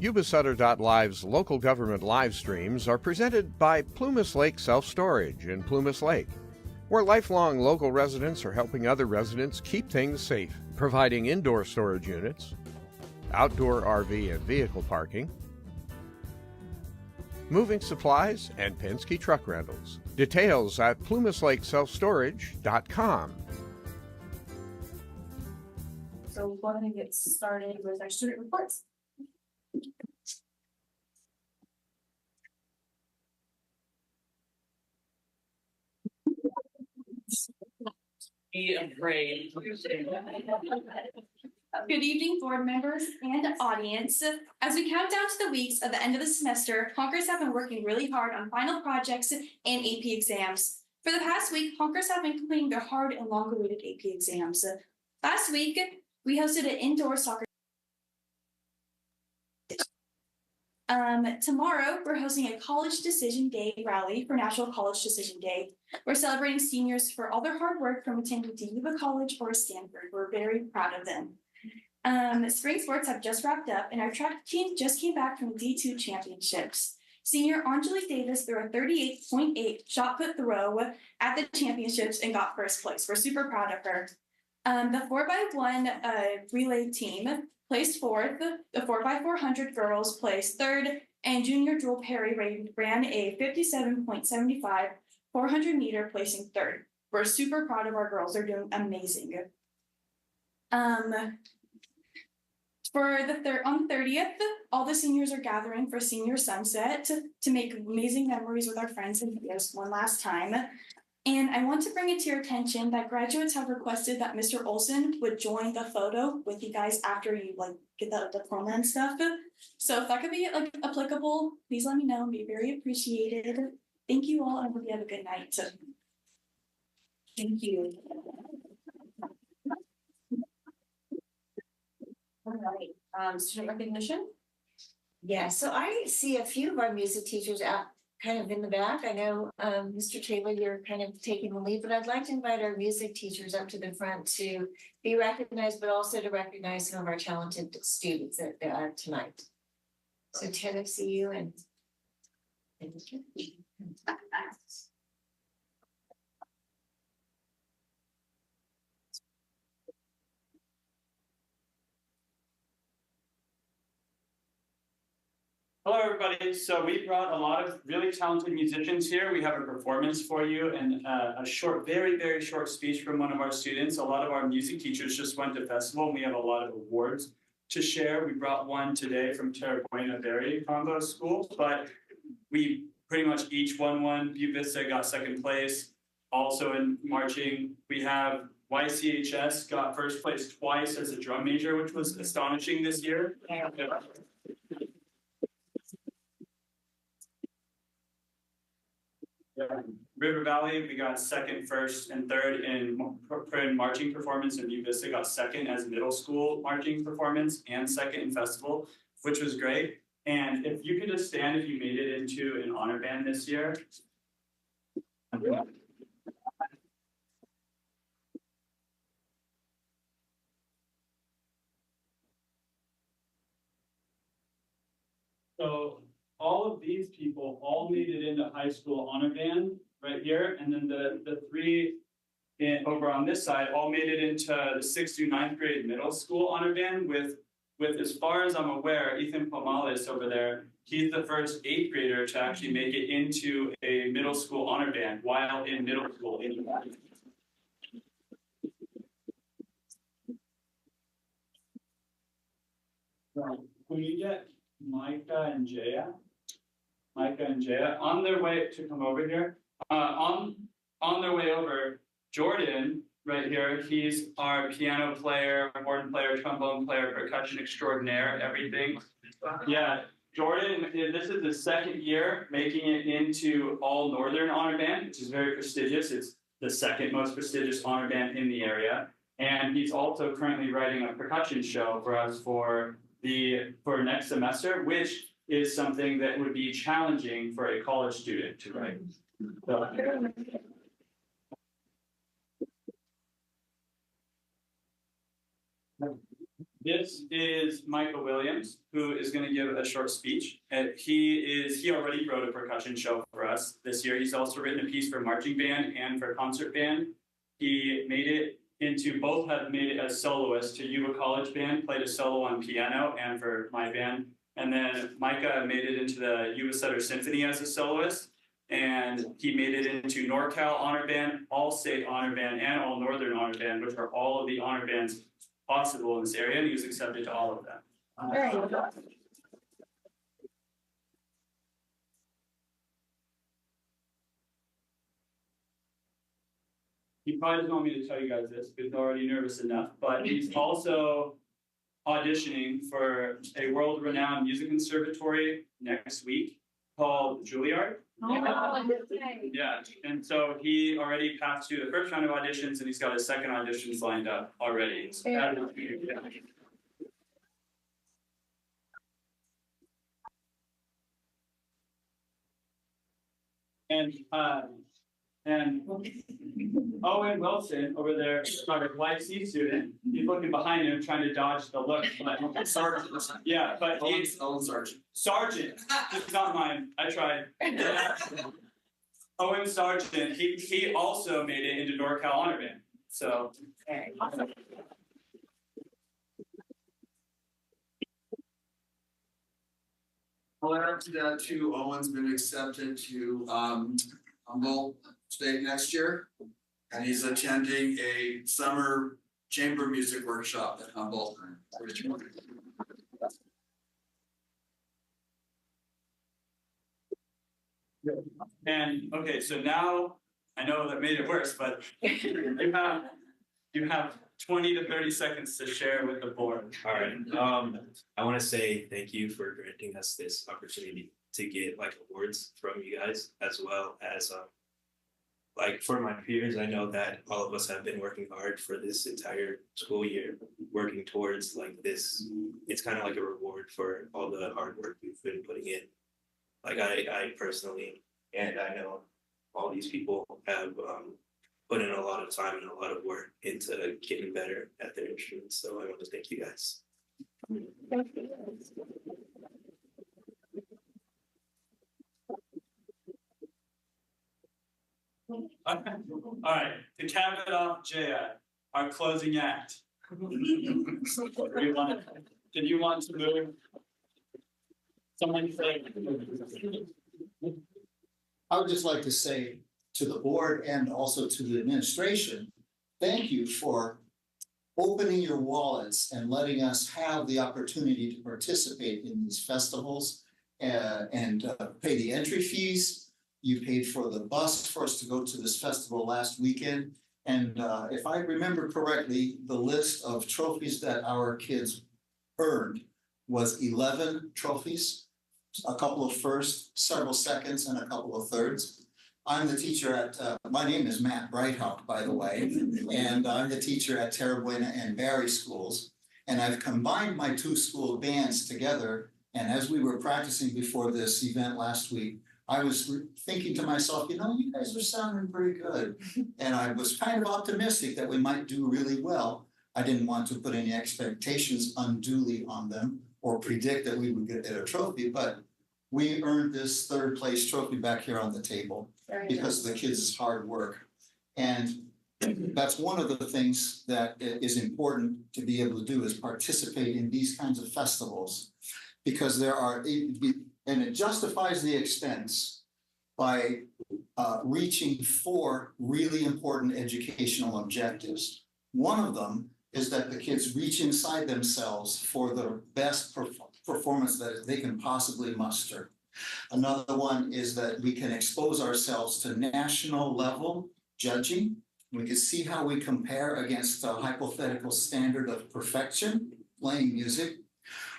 Yuba-Sutter.live's local government live streams are presented by Plumas Lake Self-Storage in Plumas Lake, where lifelong local residents are helping other residents keep things safe, providing indoor storage units, outdoor RV and vehicle parking, moving supplies, and Penske truck rentals. Details at plumaslakeselfstorage.com. So we'll go ahead and get started with our student reports. Be afraid. Good evening, board members and audience. As we count down to the weeks of the end of the semester, honkers have been working really hard on final projects and AP exams. For the past week, honkers have been completing their hard and long-awaited AP exams. Last week, we hosted an indoor soccer. Tomorrow, we're hosting a College Decision Day rally for National College Decision Day. We're celebrating seniors for all their hard work from attending to Yuba College or Stanford. We're very proud of them. Spring sports have just wrapped up, and our track team just came back from D2 championships. Senior Angelique Davis threw a 38.8 shot put throw at the championships and got first place. We're super proud of her. The 4x1 relay team placed fourth, the 4x400 girls placed third, and junior Jewel Perry ran a 57.75 400 meter, placing third. We're super proud of our girls. They're doing amazing. On the 30th, all the seniors are gathering for senior sunset to make amazing memories with our friends and videos one last time. And I want to bring it to your attention that graduates have requested that Mr. Olson would join the photo with you guys after you get the diploma and stuff. So if that could be applicable, please let me know and be very appreciated. Thank you all, and hope you have a good night. Thank you. All right, student recognition. Yeah, so I see a few of our music teachers out kind of in the back. I know, Mr. Taylor, you're kind of taking the lead, but I'd like to invite our music teachers up to the front to be recognized, but also to recognize some of our talented students that tonight. So Ted, I see you and. Hello, everybody. So we brought a lot of really talented musicians here. We have a performance for you and a short, very, very short speech from one of our students. A lot of our music teachers just went to festival, and we have a lot of awards to share. We brought one today from Terra Buena Valley Combo School, but we pretty much each won one. Yuba-Sutter got second place. Also in marching, we have YCHS got first place twice as a drum major, which was astonishing this year. River Valley, we got second, first, and third in marching performance, and Yuba-Sutter got second as middle school marching performance and second in festival, which was great. And if you could just stand if you made it into an honor band this year. So all of these people all made it into high school honor band right here, and then the three over on this side all made it into the 6th through 9th grade middle school honor band with as far as I'm aware, Ethan Pomales over there, he's the first 8th grader to actually make it into a middle school honor band while in middle school. When you get Micah and Jaya on their way to come over here. On their way over, Jordan right here, he's our piano player, organ player, trombone player, percussion extraordinaire, everything. Yeah, Jordan, this is the second year making it into All Northern Honor Band, which is very prestigious. It's the second most prestigious honor band in the area. And he's also currently writing a percussion show for us for next semester, which is something that would be challenging for a college student to write. So, this this is Michael Williams, who is going to give a short speech. And he already wrote a percussion show for us this year. He's also written a piece for marching band and for concert band. He made it into, both have made it as soloist to Yuba College Band, played a solo on piano and for my band. And then Micah made it into the Yuba-Sutter Symphony as a soloist. And he made it into NorCal Honor Band, All State Honor Band, and All Northern Honor Band, which are all of the honor bands possible in this area, and he was accepted to all of them. He probably doesn't want me to tell you guys this because he's already nervous enough, but he's also auditioning for a world-renowned music conservatory next week called Juilliard. Yeah, and so he already passed through the first round of auditions, and he's got his second auditions lined up already. So and Owen Wilson over there, our YC student, he's looking behind him trying to dodge the look. But Sergeant. Yeah, but he's Sergeant. Sergeant. This is not mine. I tried. Owen Sargent, he also made it into NorCal Honor Band. So awesome. Well, after that too, Owen's been accepted to Humboldt State next year, and he's attending a summer chamber music workshop at Humboldt. And okay, so now I know that made it worse, but you have 20 to 30 seconds to share with the board. All right. I want to say thank you for granting us this opportunity to get like awards from you guys, as well as like for my peers. I know that all of us have been working hard for this entire school year, working towards like this. It's kind of like a reward for all the hard work we've been putting in. Like I personally, and I know all these people have put in a lot of time and a lot of work into getting better at their instruments. So I want to thank you guys. All right, to cap it off, Jaya, our closing act. Did you want to move? Someone say. I would just like to say to the board and also to the administration, thank you for opening your wallets and letting us have the opportunity to participate in these festivals and pay the entry fees. You paid for the bus for us to go to this festival last weekend. And if I remember correctly, the list of trophies that our kids earned was 11 trophies, a couple of firsts, several seconds, and a couple of thirds. I'm the teacher at, my name is Matt Brighthawk, by the way, and I'm the teacher at Terra Buena and Barry schools. And I've combined my two school bands together. And as we were practicing before this event last week, I was thinking to myself, you know, you guys are sounding pretty good. And I was kind of optimistic that we might do really well. I didn't want to put any expectations unduly on them or predict that we would get a trophy, but we earned this third place trophy back here on the table because of the kids' hard work. And that's one of the things that is important to be able to do is participate in these kinds of festivals, because there are, and it justifies the expense by reaching 4 really important educational objectives. One of them is that the kids reach inside themselves for the best performance that they can possibly muster. Another one is that we can expose ourselves to national level judging. We can see how we compare against a hypothetical standard of perfection, playing music.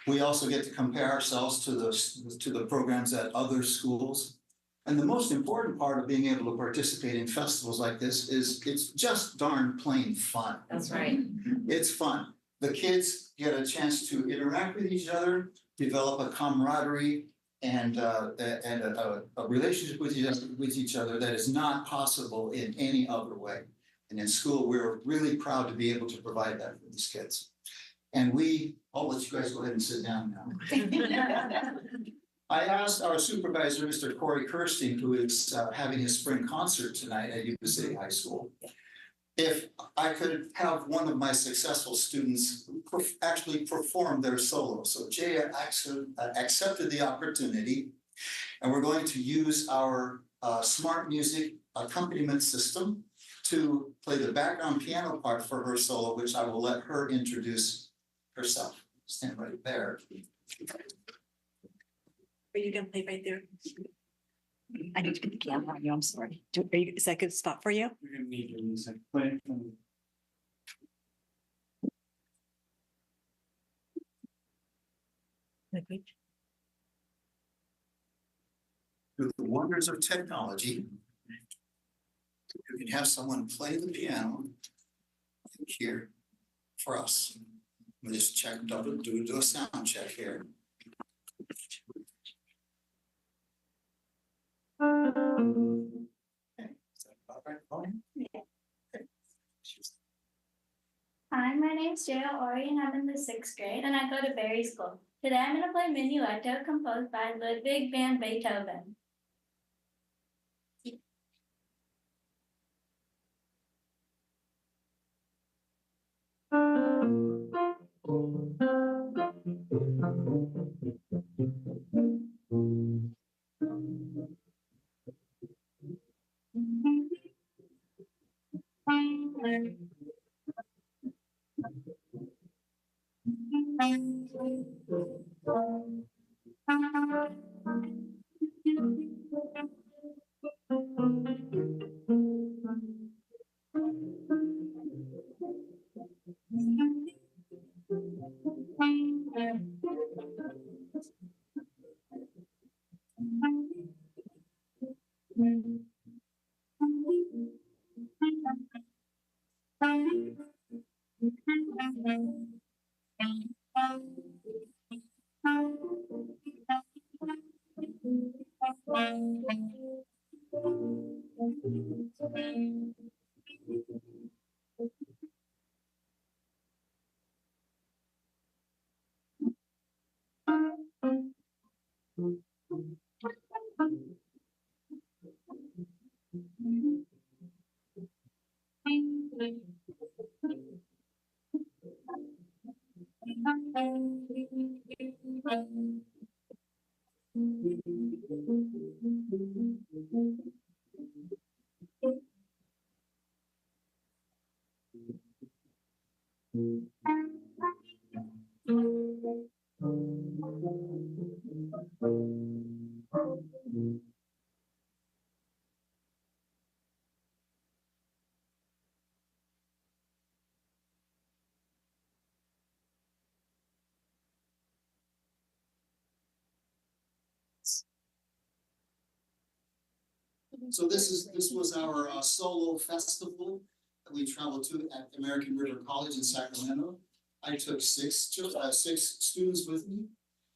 We also get to compare ourselves to the programs at other schools. And the most important part of being able to participate in festivals like this is it's just darn plain fun. That's right. It's fun. The kids get a chance to interact with each other, develop a camaraderie and a relationship with each other that is not possible in any other way. And in school, we're really proud to be able to provide that for these kids. And I'll let you guys go ahead and sit down now. I asked our supervisor, Mr. Corey Kirstein, who is having his spring concert tonight at Yuba City High School, if I could have one of my successful students actually perform their solo. So Jay accepted the opportunity, and we're going to use our smart music accompaniment system to play the background piano part for her solo, which I will let her introduce herself. Stand right there. Are you gonna play right there? I need to get the camera on you, I'm sorry. Is that a good spot for you? We're gonna need your music. Play from Through the wonders of technology, you can have someone play the piano here for us. We'll just check, do a sound check here. Okay, is that about right, Bonnie? Okay. Hi, my name's Jaya Ori and I'm in the 6th grade and I go to Berry School. Today I'm going to play Minuetto composed by Ludwig van Beethoven. So this was our solo festival that we traveled to at American River College in Sacramento. I took six students with me,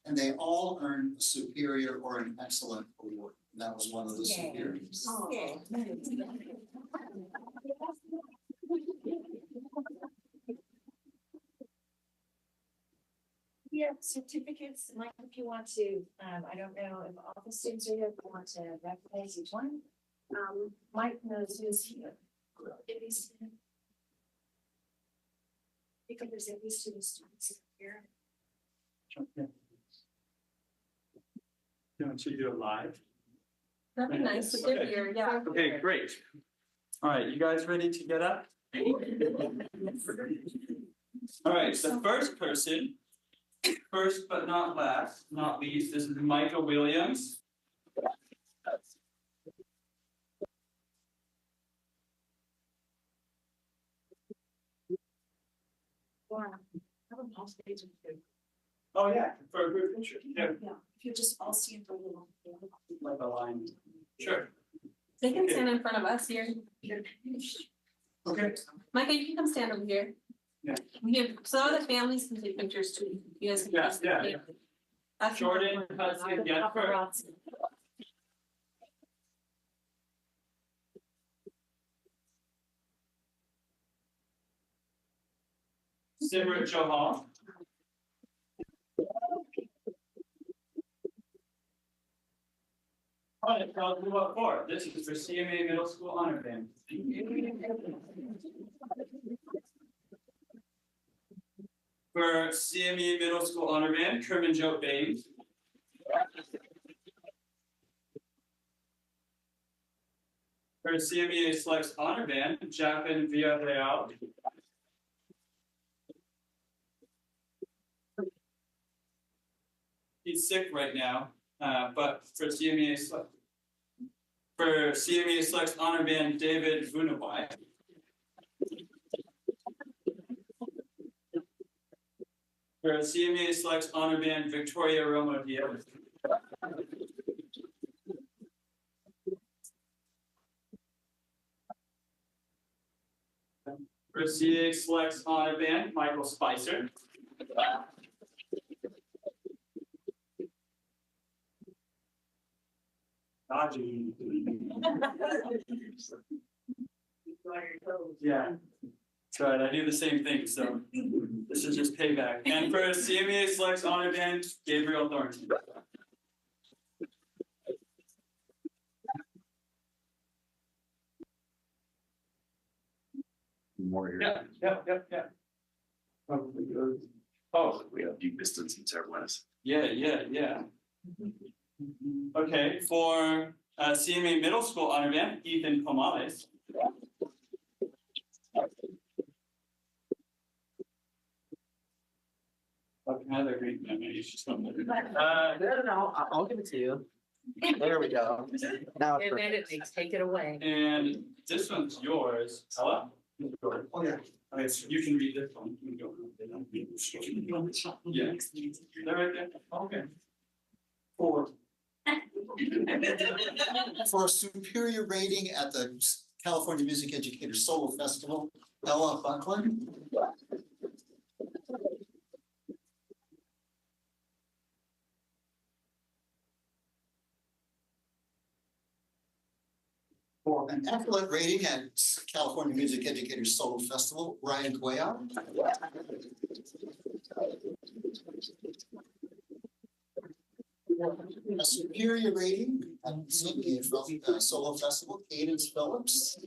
and they all earned a superior or an excellent award. And that was one of the superiors. Oh. We have certificates, Mike, if you want to, I don't know if all the students are here, if you want to recognize each one. Mike knows who's here. At least. Because there's at least 2 students here. Okay. You want to do it live? That'd be nice if they're here, yeah. Okay, great. All right, you guys ready to get up? All right, so first person, first but not last, not least, this is Micah Williams. Wow. Have a pause page with you. Oh, yeah, for a group picture. Yeah, Yeah, if you just all see it for a little. like a line. Sure. They can stand in front of us here. Okay. Micah, you can come stand over here. Yeah. Here, so other families can take pictures too. You guys can. Yeah, face the yeah. camera. That's- Jordan, Hudson, Gedford. Simran Chauhan. All right, so I'll move up forward. This is for CMA Middle School Honor Band. For CME Middle School Honor Band, Kerman Joe Baines. For CMEA Selects Honor Band, Japin Villarreal. He's sick right now, but for CMEA Selects Honor Band, David Vunawai. For CMEA Selects Honor Band, Victoria Romo Diaz. For CA Selects Honor Band, Michael Spicer. Dodgy. Yeah. That's right, I do the same thing, so this is just payback. And for CMEA Selects Honor Band, Gabriel Thornton. More here. Yeah. Probably good. Oh, We have deep distance and West. yeah. Okay, for CMA Middle School Honor Band, Ethan Pomales. Heather Green, maybe she's not there. No, I'll give it to you. There we go. Now, And then it take it away. And this one's yours. Hello? Oh, yeah. Okay, so you can read this one. You can go. Yeah. They're right there. Okay. For a superior rating at the California Music Educators Solo Festival, Ella Buckland. For an excellent rating at California Music Educators Solo Festival, Ryan Cuellar. A superior rating at the Solo Festival, Cadence Phillips.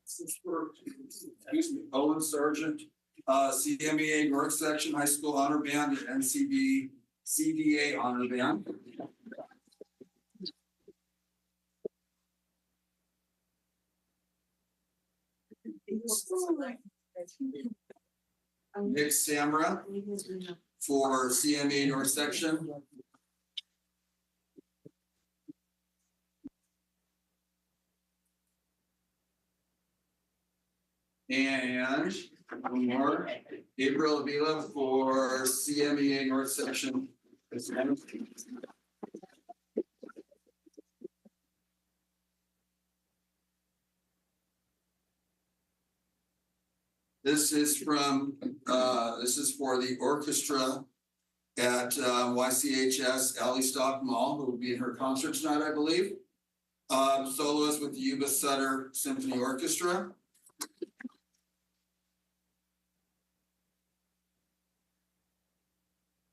Excuse me, Owen Sargent, CMEA North Section High School Honor Band and NCB CDA Honor Band. Nick Samra for CMEA North Section. And one more, Gabriel Avila for CMEA North Section. This is from, this is for the orchestra at YCHS Alley Stock Mall, who will be in her concert tonight, I believe. Soloist with the Yuba-Sutter Symphony Orchestra.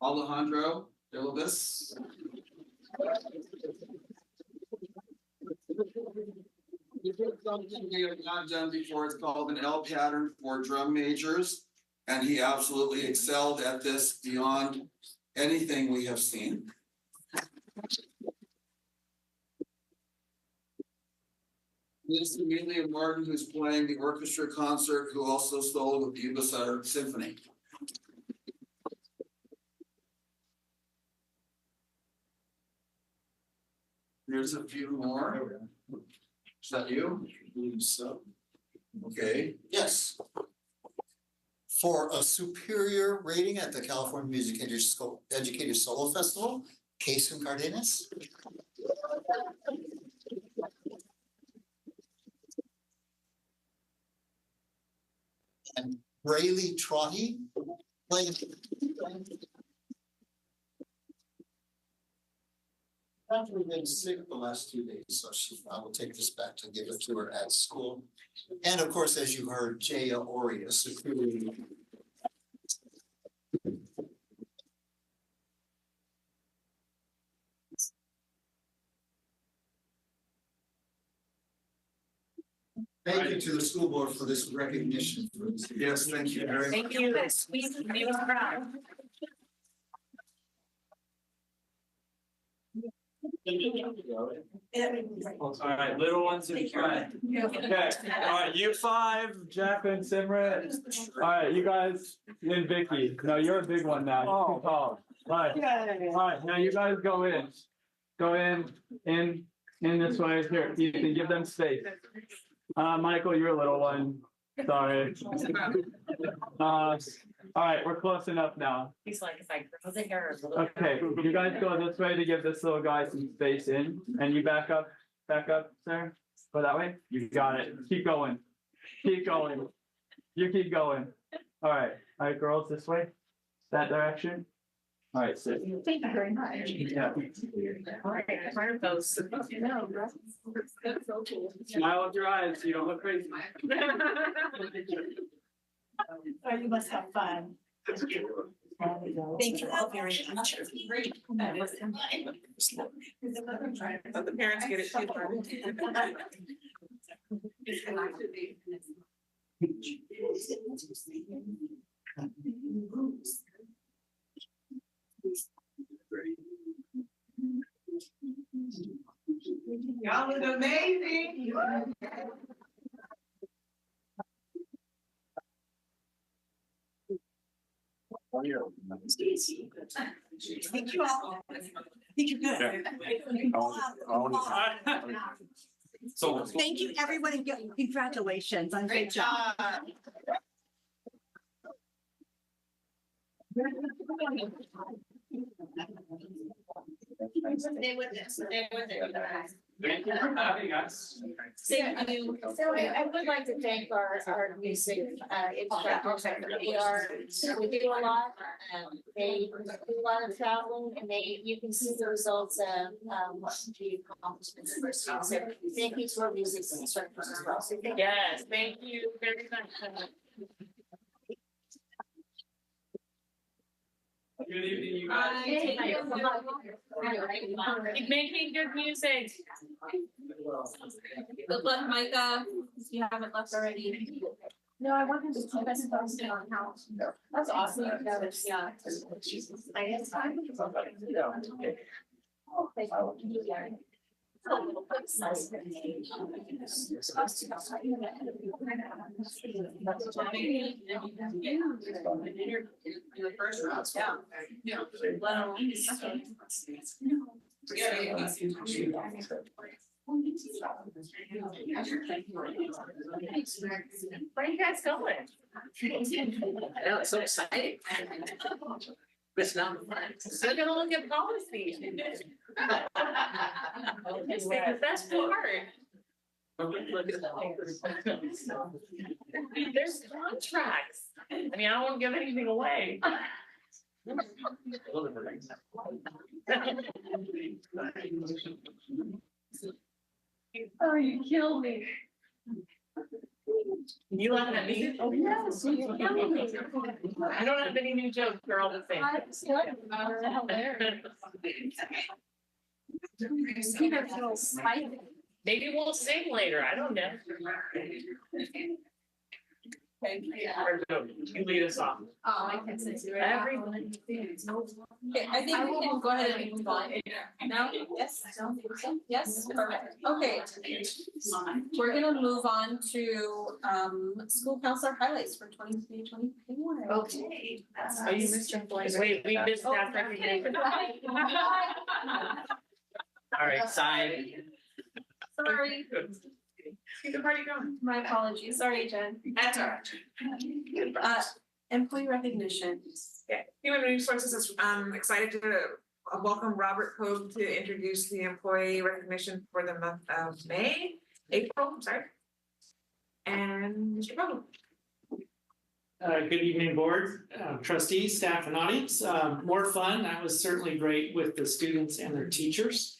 Alejandro Ilvis. We did something we have not done before. It's called an L pattern for drum majors. And he absolutely excelled at this beyond anything we have seen. This is Amelia Martin, who's playing the orchestra concert, who also soloed with the Yuba-Sutter Symphony. Here's a few more. Is that you? I believe so. Okay. Yes. For a superior rating at the California Music Educators Solo Festival, Kason Cardenas. And Braylee Trotty. After been sick the last 2 days, so I will take this back to give it to her at school. And of course, as you heard, Jaya Ori, a superior Thank you to the school board for this recognition. Yes, thank you very much. Thank you. We was proud. All right, little ones in front. Okay, all right, you five, Jacqueline, Simran. All right, you guys, and Vicky. No, you're a big one now. You're too tall. All right, now you guys go in. Go in this way. Here, you can give them space. Michael, you're a little one. Sorry. All right, we're close enough now. He's like, if I grow the hair a little. Okay, you guys go this way to give this little guy some space in, and you back up, sir. Go that way. You got it. Keep going. Keep going. You keep going. All right, girls, this way. That direction. All right, sit. Thank you very much. Yeah. All right, fire those. Smile with your eyes. You don't look crazy. Oh, you must have fun. Thank you all very much. Let the parents get it too. Y'all look amazing. Thank you all. I think you're good. So. Thank you, everyone, and congratulations on a great job. Stay with us, stay with us. Thank you for having us. Thank you. So I would like to thank our music instructors. We do a lot. They do a lot of traveling, and you can see the results of the accomplishments of our students. So thank you to our music instructors as well. So thank you. Yes, thank you very much. Good evening, you guys. Keep making good music. Good luck, Micah, if you haven't left already. No, I want him to keep us posted on how. That's awesome. Yeah. The first round, yeah. Where are you guys going? I know, it's so exciting. It's not fun. They're gonna look at policy. It's the best part. There's contracts. I mean, I don't want to give anything away. Oh, you killed me. You laughing at me? Oh, yes, you killed me. I don't have any new jokes, they're all the same. Maybe we'll sing later, I don't know. You lead us off. I can sense it right Everyone. Okay, I think we can go ahead and move on. Now, yes, yes, perfect. Okay. We're gonna move on to school counselor highlights for 23-2021. Okay. Oh, you missed your voice. Wait, we missed that recognition. All right, side. Sorry. Keep the party going. My apologies. Sorry, Jen. That's all right. Employee recognition. Yeah, Human Resources is excited to welcome Robert Pogue to introduce the employee recognition for the month of April, I'm sorry. And Mr. Pogue. Good evening, board, trustees, staff, and audience. More fun. That was certainly great with the students and their teachers.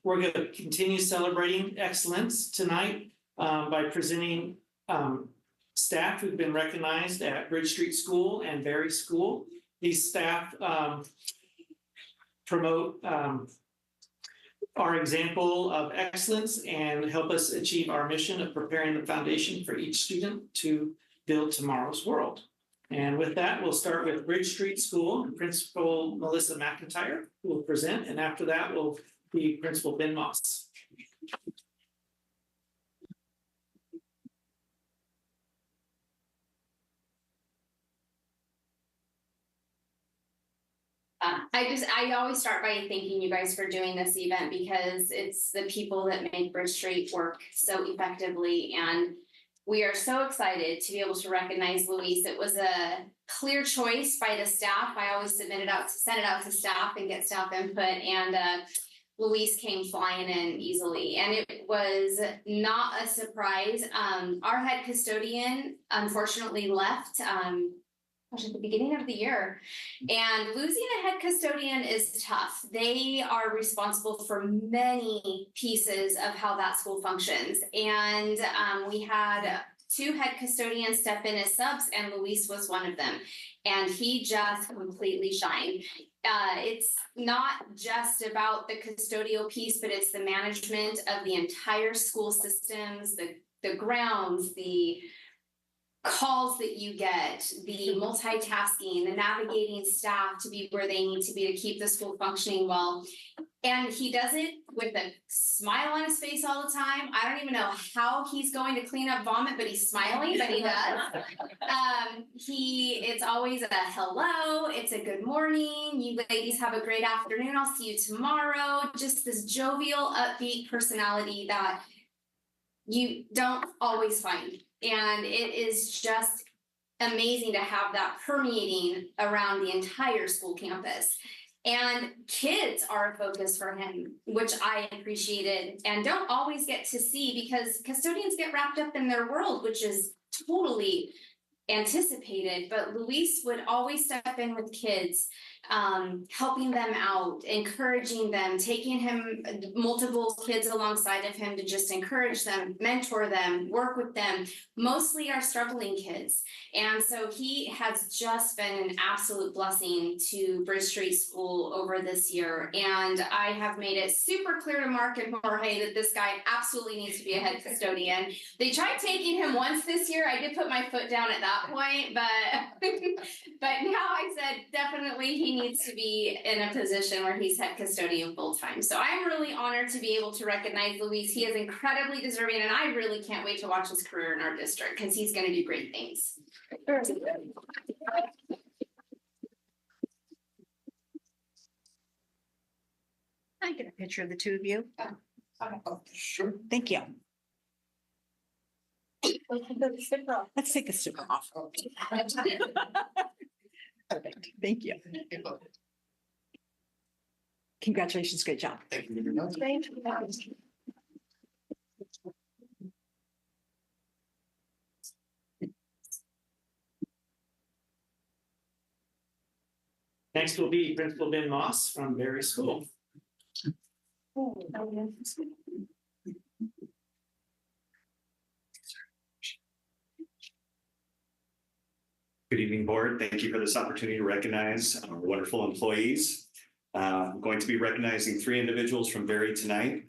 We're going to continue celebrating excellence tonight by presenting staff who've been recognized at Bridge Street School and Berry School. These staff promote our example of excellence and help us achieve our mission of preparing the foundation for each student to build tomorrow's world. And with that, we'll start with Bridge Street School, Principal Melissa McIntyre, who will present, and after that will be Principal Ben Moss. I always start by thanking you guys for doing this event because it's the people that make Bridge Street work so effectively. And we are so excited to be able to recognize Luis. It was a clear choice by the staff. I always send it out to staff and get staff input. And Luis came flying in easily. And it was not a surprise. Our head custodian unfortunately left at the beginning of the year, and losing a head custodian is tough. They are responsible for many pieces of how that school functions. And we had 2 head custodians step in as subs, and Luis was one of them. And he just completely shined. It's not just about the custodial piece, but it's the management of the entire school systems, the grounds, the calls that you get, the multitasking, the navigating staff to be where they need to be to keep the school functioning well. And he does it with a smile on his face all the time. I don't even know how he's going to clean up vomit, but he's smiling, but he does. It's always a hello, it's a good morning, you ladies have a great afternoon, I'll see you tomorrow. Just this jovial, upbeat personality that you don't always find. And it is just amazing to have that permeating around the entire school campus. And kids are a focus for him, which I appreciated and don't always get to see because custodians get wrapped up in their world, which is totally anticipated. But Luis would always step in with kids, helping them out, encouraging them, taking him multiple kids alongside of him to just encourage them, mentor them, work with them, mostly our struggling kids. And so he has just been an absolute blessing to Bridge Street School over this year. And I have made it super clear to Mark and Jorge that this guy absolutely needs to be a head custodian. They tried taking him once this year. I did put my foot down at that point, but now I said definitely he needs to be in a position where he's head custodian full time. So I'm really honored to be able to recognize Luis. He is incredibly deserving, and I really can't wait to watch his career in our district because he's going to do great things. I get a picture of the 2 of you. Okay. Oh, sure. Thank you. Let's take the sticker off. Perfect. Thank you. Congratulations. Great job. Thank you very much. Thank you. Next will be Principal Ben Moss from Berry School. Good evening, board. Thank you for this opportunity to recognize our wonderful employees. I'm going to be recognizing 3 individuals from Berry tonight.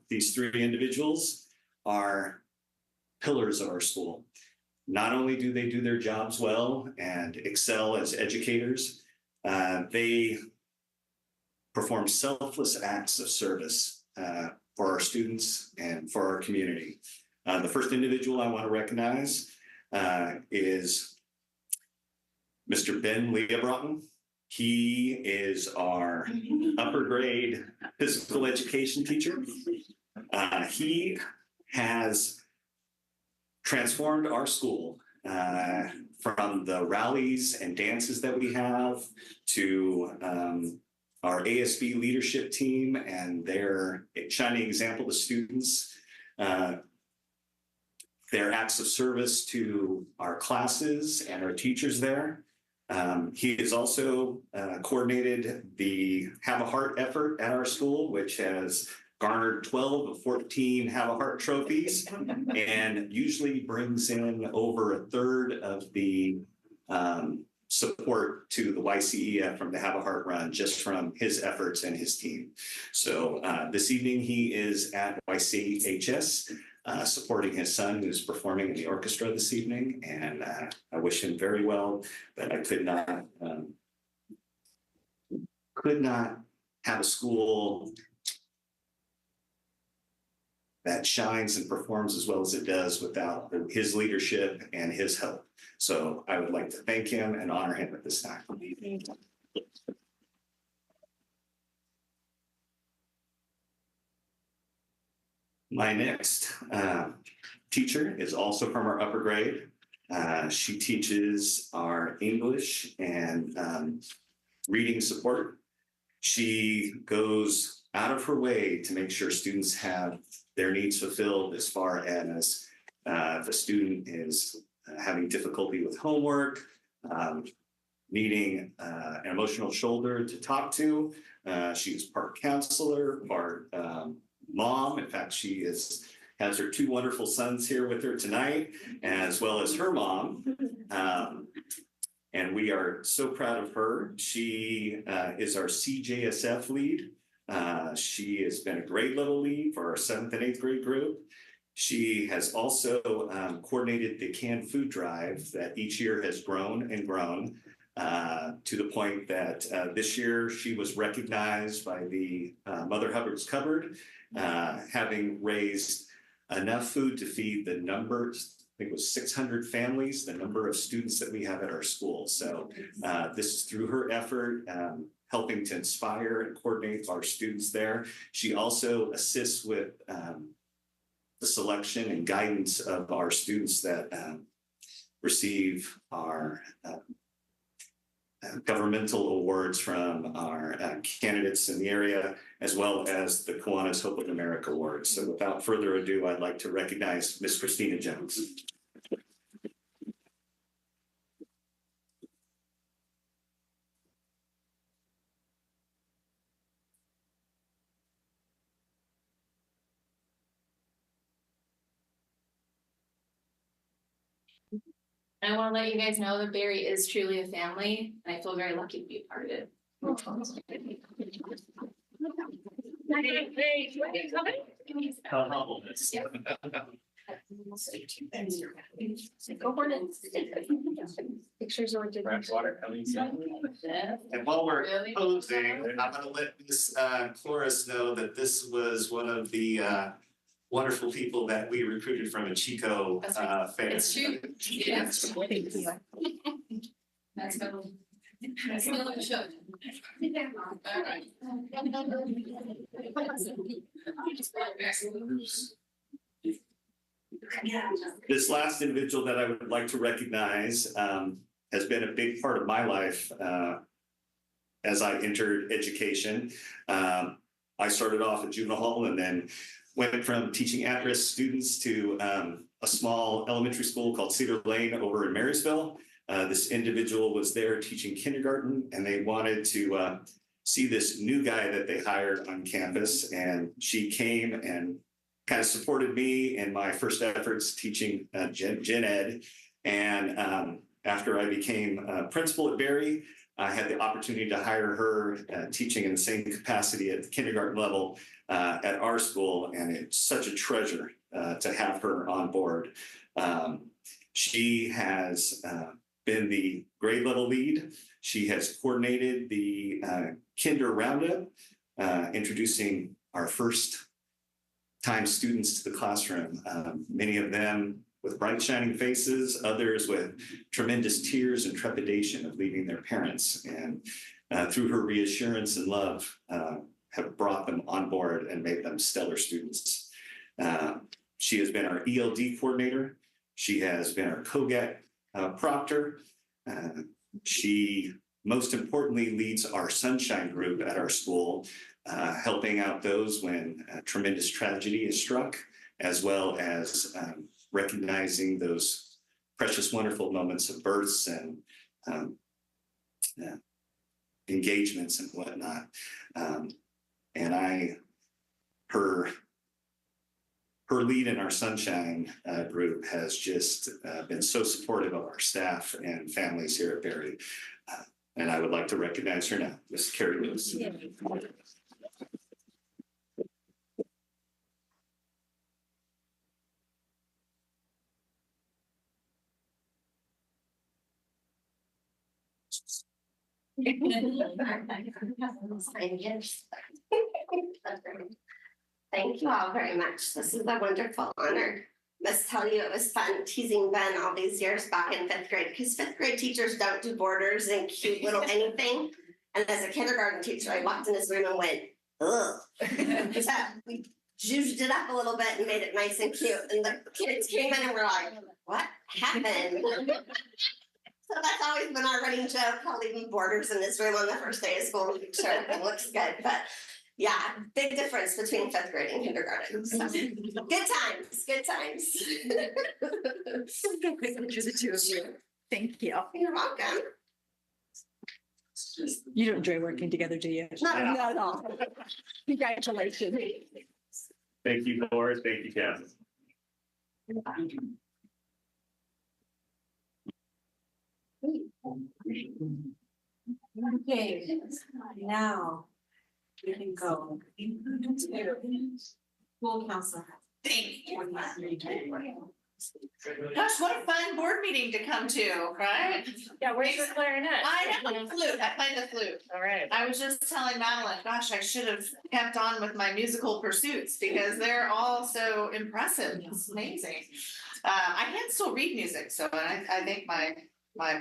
These 3 individuals are pillars of our school. Not only do they do their jobs well and excel as educators, they perform selfless acts of service for our students and for our community. The first individual I want to recognize is Mr. Ben Leobrotten. He is our upper grade physical education teacher. He has transformed our school from the rallies and dances that we have to our ASB leadership team and their shining example to students, their acts of service to our classes and our teachers there. He has also coordinated the Have a Heart effort at our school, which has garnered 12 of 14 Have a Heart trophies and usually brings in over 1/3 of the support to the YCEF from the Have a Heart run just from his efforts and his team. So this evening, he is at YCHS, supporting his son who's performing in the orchestra this evening. And I wish him very well, but I could not have a school that shines and performs as well as it does without his leadership and his help. So I would like to thank him and honor him at this time. My next teacher is also from our upper grade. She teaches our English and reading support. She goes out of her way to make sure students have their needs fulfilled as far as if a student is having difficulty with homework, needing an emotional shoulder to talk to. She's part counselor, part mom. In fact, she has her two wonderful sons here with her tonight, as well as her mom. And we are so proud of her. She is our CJSF lead. She has been a grade level lead for our 7th and 8th grade group. She has also coordinated the canned food drive that each year has grown and grown to the point that this year she was recognized by the Mother Hubbard's Cupboard, having raised enough food to feed the numbers, I think it was 600 families, the number of students that we have at our school. So this is through her effort, helping to inspire and coordinate our students there. She also assists with the selection and guidance of our students that receive our governmental awards from our candidates in the area, as well as the Kiwanis Hope of America Awards. So without further ado, I'd like to recognize Miss Christina Jones. I want to let you guys know that Barry is truly a family, and I feel very lucky to be a part of it. How humble this. Go for it. Pictures or And while we're posing, I'm going to let Miss Chloris know that this was one of the wonderful people that we recruited from a Chico fair. It's true. Yes. Thank you. That's good. That's good. All right. This last individual that I would like to recognize has been a big part of my life as I entered education. I started off at juvenile hall and then went from teaching at-risk students to a small elementary school called Cedar Lane over in Marysville. This individual was there teaching kindergarten, and they wanted to see this new guy that they hired on campus. And she came and kind of supported me in my first efforts teaching gen ed. And after I became principal at Berry, I had the opportunity to hire her teaching in the same capacity at the kindergarten level at our school. And it's such a treasure to have her on board. She has been the grade level lead. She has coordinated the Kinder Roundup, introducing our first time students to the classroom, many of them with bright shining faces, others with tremendous tears and trepidation of leaving their parents. And through her reassurance and love, have brought them on board and made them stellar students. She has been our ELD coordinator. She has been our COGAT proctor. She most importantly leads our Sunshine group at our school, helping out those when tremendous tragedy is struck, as well as recognizing those precious, wonderful moments of births and engagements and whatnot. And her lead in our Sunshine group has just been so supportive of our staff and families here at Berry. And I would like to recognize her now, Ms. Carrie Lewis. Thank you all very much. This is a wonderful honor. Must tell you, it was fun teasing Ben all these years back in 5th grade, because 5th grade teachers don't do borders and cute little anything. And as a kindergarten teacher, I walked in his room and went, ugh. So we zhuzhed it up a little bit and made it nice and cute. And the kids came in and were like, what happened? So that's always been our running joke, how leaving borders in this room on the first day of school to make sure everything looks good. But yeah, big difference between 5th grade and kindergarten. So, good times, good times. Picture the two of you. Thank you. You're welcome. You don't enjoy working together, do you? Not at all. Congratulations. Thank you, board. Thank you, Kathy. Okay, now we can go. School counselor. Thank you. Gosh, what a fun board meeting to come to, right? Yeah, where's your clarinet? I have a flute. I play the flute. All right. I was just telling Madeline, gosh, I should have kept on with my musical pursuits because they're all so impressive. It's amazing. I can still read music, so I think my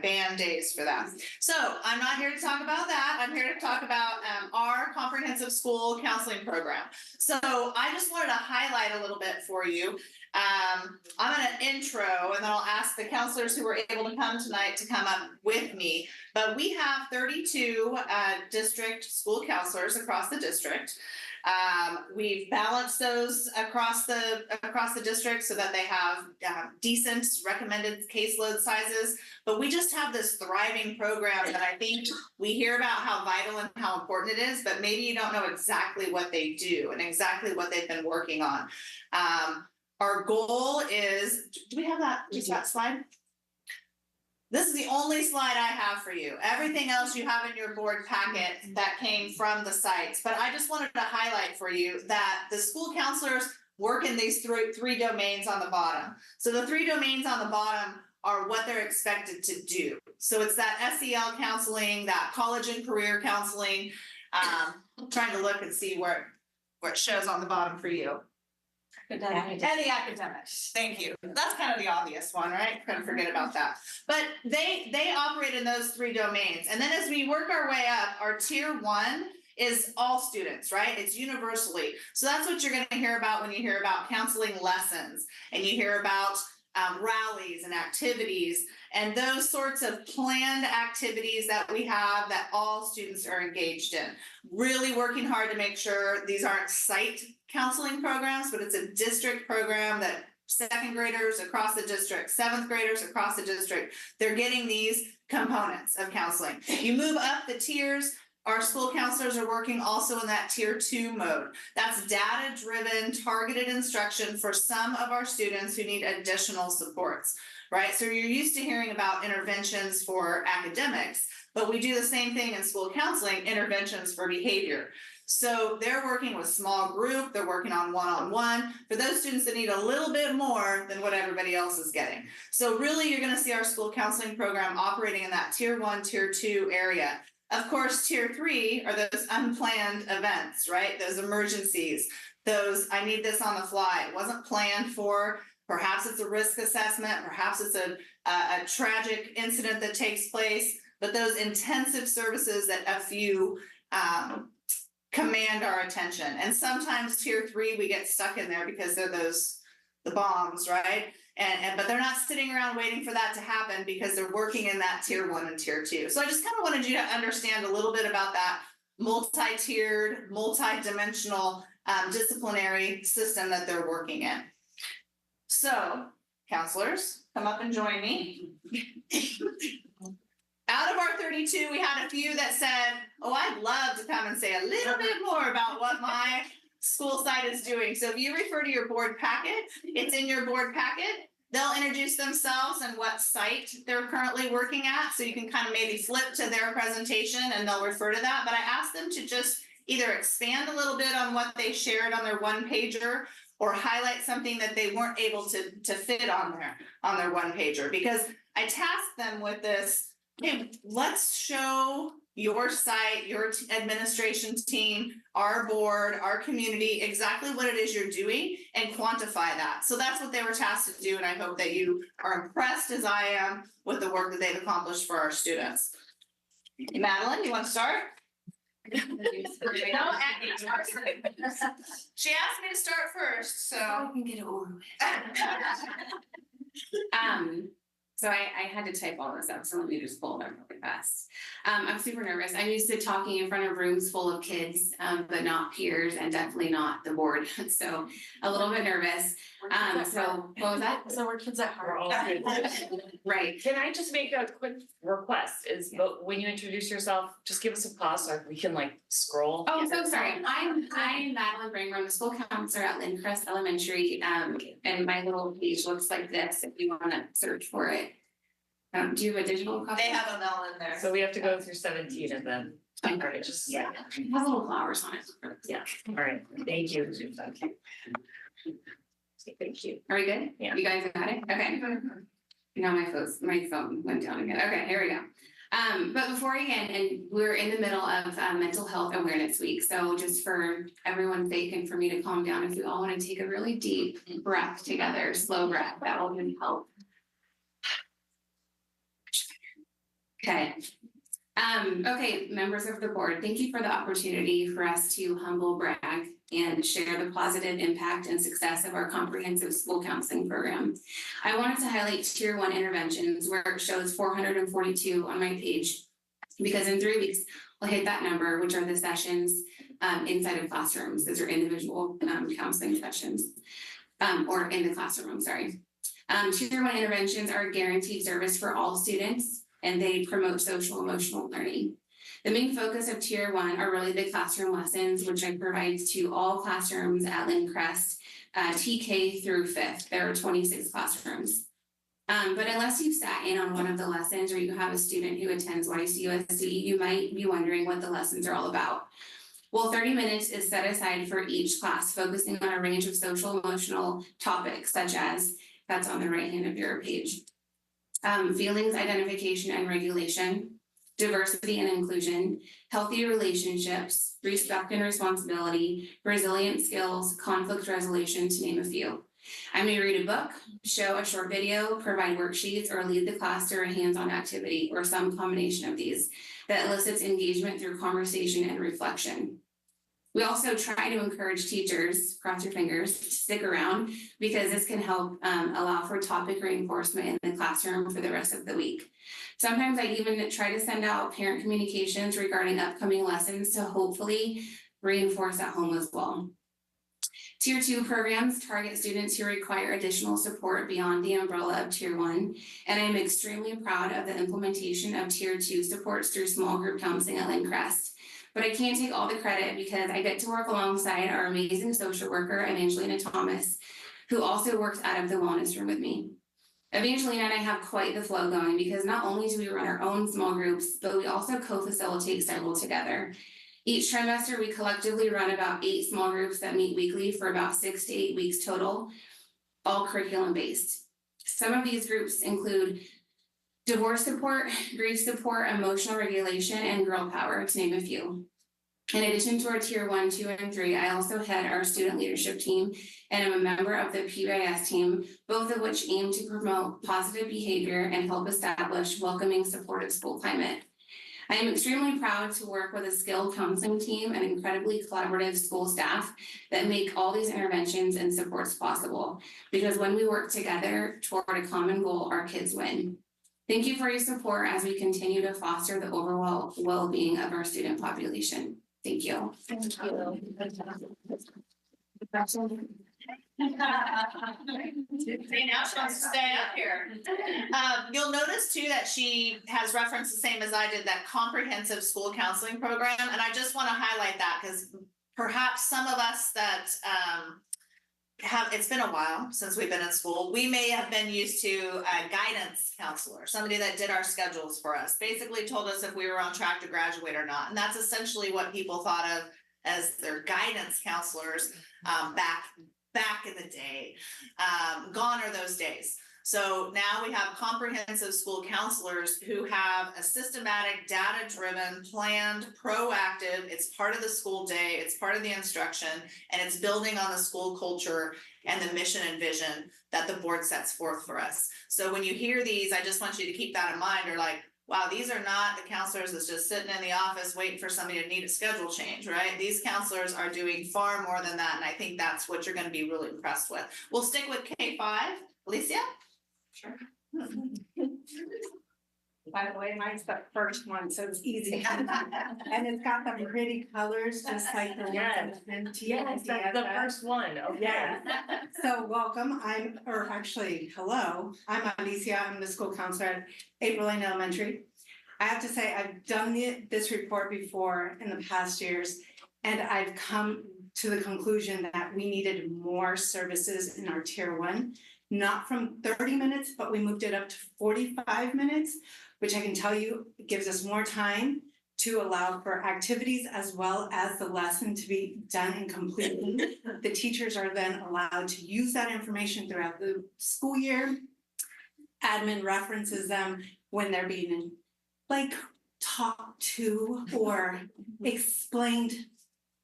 band days for that. So I'm not here to talk about that. I'm here to talk about our comprehensive school counseling program. So I just wanted to highlight a little bit for you. I'm going to intro and then I'll ask the counselors who were able to come tonight to come up with me. But we have 32 district school counselors across the district. We've balanced those across the district so that they have decent recommended caseload sizes. But we just have this thriving program that I think we hear about how vital and how important it is, but maybe you don't know exactly what they do and exactly what they've been working on. Our goal is, do we have that, just that slide? This is the only slide I have for you. Everything else you have in your board packet that came from the sites. But I just wanted to highlight for you that the school counselors work in these three domains on the bottom. So the 3 domains on the bottom are what they're expected to do. So it's that SEL counseling, that college and career counseling. I'm trying to look and see where it shows on the bottom for you. And the academics, thank you. That's kind of the obvious one, right? Couldn't forget about that. But they operate in those 3 domains. And then as we work our way up, our tier 1 is all students, right? It's universally. So that's what you're going to hear about when you hear about counseling lessons and you hear about rallies and activities and those sorts of planned activities that we have that all students are engaged in. Really working hard to make sure these aren't site counseling programs, but it's a district program that 2nd graders across the district, 7th graders across the district, they're getting these components of counseling. You move up the tiers, our school counselors are working also in that tier 2 mode. That's data-driven, targeted instruction for some of our students who need additional supports, right? So you're used to hearing about interventions for academics, but we do the same thing in school counseling, interventions for behavior. So they're working with small group, they're working on one-on-one for those students that need a little bit more than what everybody else is getting. So really you're gonna see our school counseling program operating in that tier 1, tier 2 area. Of course, tier 3 are those unplanned events, right? Those emergencies, those, I need this on the fly. It wasn't planned for, perhaps it's a risk assessment, perhaps it's a tragic incident that takes place, but those intensive services that FU command our attention. And sometimes tier 3, we get stuck in there because they're the bombs, right? But they're not sitting around waiting for that to happen because they're working in that tier 1 and tier 2. So I just kind of wanted you to understand a little bit about that multi-tiered, multi-dimensional disciplinary system that they're working in. So counselors, come up and join me. Out of our 32, we had a few that said, oh, I'd love to come and say a little bit more about what my school site is doing. So if you refer to your board packet, it's in your board packet. They'll introduce themselves and what site they're currently working at. So you can kind of maybe flip to their presentation and they'll refer to that. But I asked them to just either expand a little bit on what they shared on their 1-pager or highlight something that they weren't able to fit on their 1-pager. Because I tasked them with this, okay, let's show your site, your administration team, our board, our community, exactly what it is you're doing and quantify that. So that's what they were tasked to do. And I hope that you are impressed as I am with the work that they've accomplished for our students. Madeline, you want to start? No, she asked me to start first, so. I can get it over with. So I had to type all this up, so let me just pull it up really fast. I'm super nervous. I'm used to talking in front of rooms full of kids, but not peers and definitely not the board. So a little bit nervous. So what was that? So we're kids at heart. Right. Can I just make a quick request is, but when you introduce yourself, just give us a pause so we can like scroll. Oh, so sorry. I'm Madeline Braingram, the school counselor at Lindcrest Elementary. And my little page looks like this if you want to search for it. Do you have a digital copy? They have a bell in there. So we have to go through 17 of them. All right, just, yeah. It has little flowers on it. Yeah, all right, thank you. Thank you. Are we good? Yeah. You guys got it? Okay. Now my phone went down again. Okay, here we go. But before again, and we're in the middle of Mental Health Awareness Week. So just for everyone's sake and for me to calm down, if we all want to take a really deep breath together, slow breath, that will really help. Okay. Okay, members of the board, thank you for the opportunity for us to humble brag and share the positive impact and success of our comprehensive school counseling program. I wanted to highlight Tier 1 interventions where it shows 442 on my page, because in 3 weeks, we'll hit that number, which are the sessions inside of classrooms. Those are individual counseling sessions, or in the classroom, sorry. Tier 1 interventions are a guaranteed service for all students, and they promote social emotional learning. The main focus of Tier 1 are really the classroom lessons, which I provide to all classrooms at Lindcrest, TK through 5th. There are 26 classrooms. But unless you've sat in on one of the lessons or you have a student who attends YCUSD, you might be wondering what the lessons are all about. Well, 30 minutes is set aside for each class, focusing on a range of social emotional topics, such as, that's on the right hand of your page. Feelings, identification, and regulation, diversity and inclusion, healthy relationships, respect and responsibility, resilient skills, conflict resolution, to name a few. I may read a book, show a short video, provide worksheets, or lead the class through a hands-on activity, or some combination of these that elicits engagement through conversation and reflection. We also try to encourage teachers, cross your fingers, to stick around, because this can help allow for topic reinforcement in the classroom for the rest of the week. Sometimes I even try to send out parent communications regarding upcoming lessons to hopefully reinforce at home as well. Tier 2 programs target students who require additional support beyond the umbrella of Tier 1, and I'm extremely proud of the implementation of Tier 2 supports through small group counseling at Lindcrest. But I can't take all the credit because I get to work alongside our amazing social worker, Evangelina Thomas, who also works out of the wellness room with me. Evangelina and I have quite the flow going because not only do we run our own small groups, but we also co-facilitate several together. Each trimester, we collectively run about 8 small groups that meet weekly for about 6 to 8 weeks total, all curriculum-based. Some of these groups include divorce support, grief support, emotional regulation, and girl power, to name a few. In addition to our Tier 1, 2, and 3, I also head our student leadership team and am a member of the PBIS team, both of which aim to promote positive behavior and help establish welcoming, supportive school climate. I am extremely proud to work with a skilled counseling team and incredibly collaborative school staff that make all these interventions and supports possible, because when we work together toward a common goal, our kids win. Thank you for your support as we continue to foster the overall well-being of our student population. Thank you. Thank you. See, now she wants to stay up here. You'll notice too that she has referenced the same as I did, that comprehensive school counseling program. And I just want to highlight that because perhaps some of us that it's been a while since we've been in school. We may have been used to a guidance counselor, somebody that did our schedules for us, basically told us if we were on track to graduate or not. And that's essentially what people thought of as their guidance counselors back in the day. Gone are those days. So now we have comprehensive school counselors who have a systematic, data-driven, planned, proactive, it's part of the school day, it's part of the instruction, and it's building on the school culture and the mission and vision that the board sets forth for us. So when you hear these, I just want you to keep that in mind. You're like, wow, these are not the counselors that's just sitting in the office waiting for somebody to need a schedule change, right? These counselors are doing far more than that, and I think that's what you're gonna be really impressed with. We'll stick with K-5. Alicia? Sure. By the way, mine's the first one, so it's easy. And it's got the pretty colors, just like the Yes. Yes, that's the first one, okay. Yeah. So welcome, hello, I'm Alicia, I'm the school counselor at April Lane Elementary. I have to say, I've done this report before in the past years, and I've come to the conclusion that we needed more services in our tier 1, not from 30 minutes, but we moved it up to 45 minutes, which I can tell you gives us more time to allow for activities as well as the lesson to be done and completed. The teachers are then allowed to use that information throughout the school year. Admin references them when they're being talked to or explained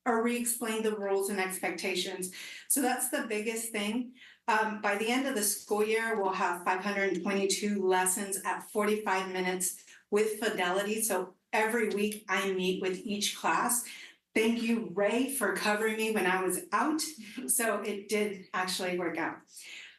or re-explained the rules and expectations. So that's the biggest thing. By the end of the school year, we'll have 522 lessons at 45 minutes with fidelity. So every week I meet with each class. Thank you, Ray, for covering me when I was out. So it did actually work out.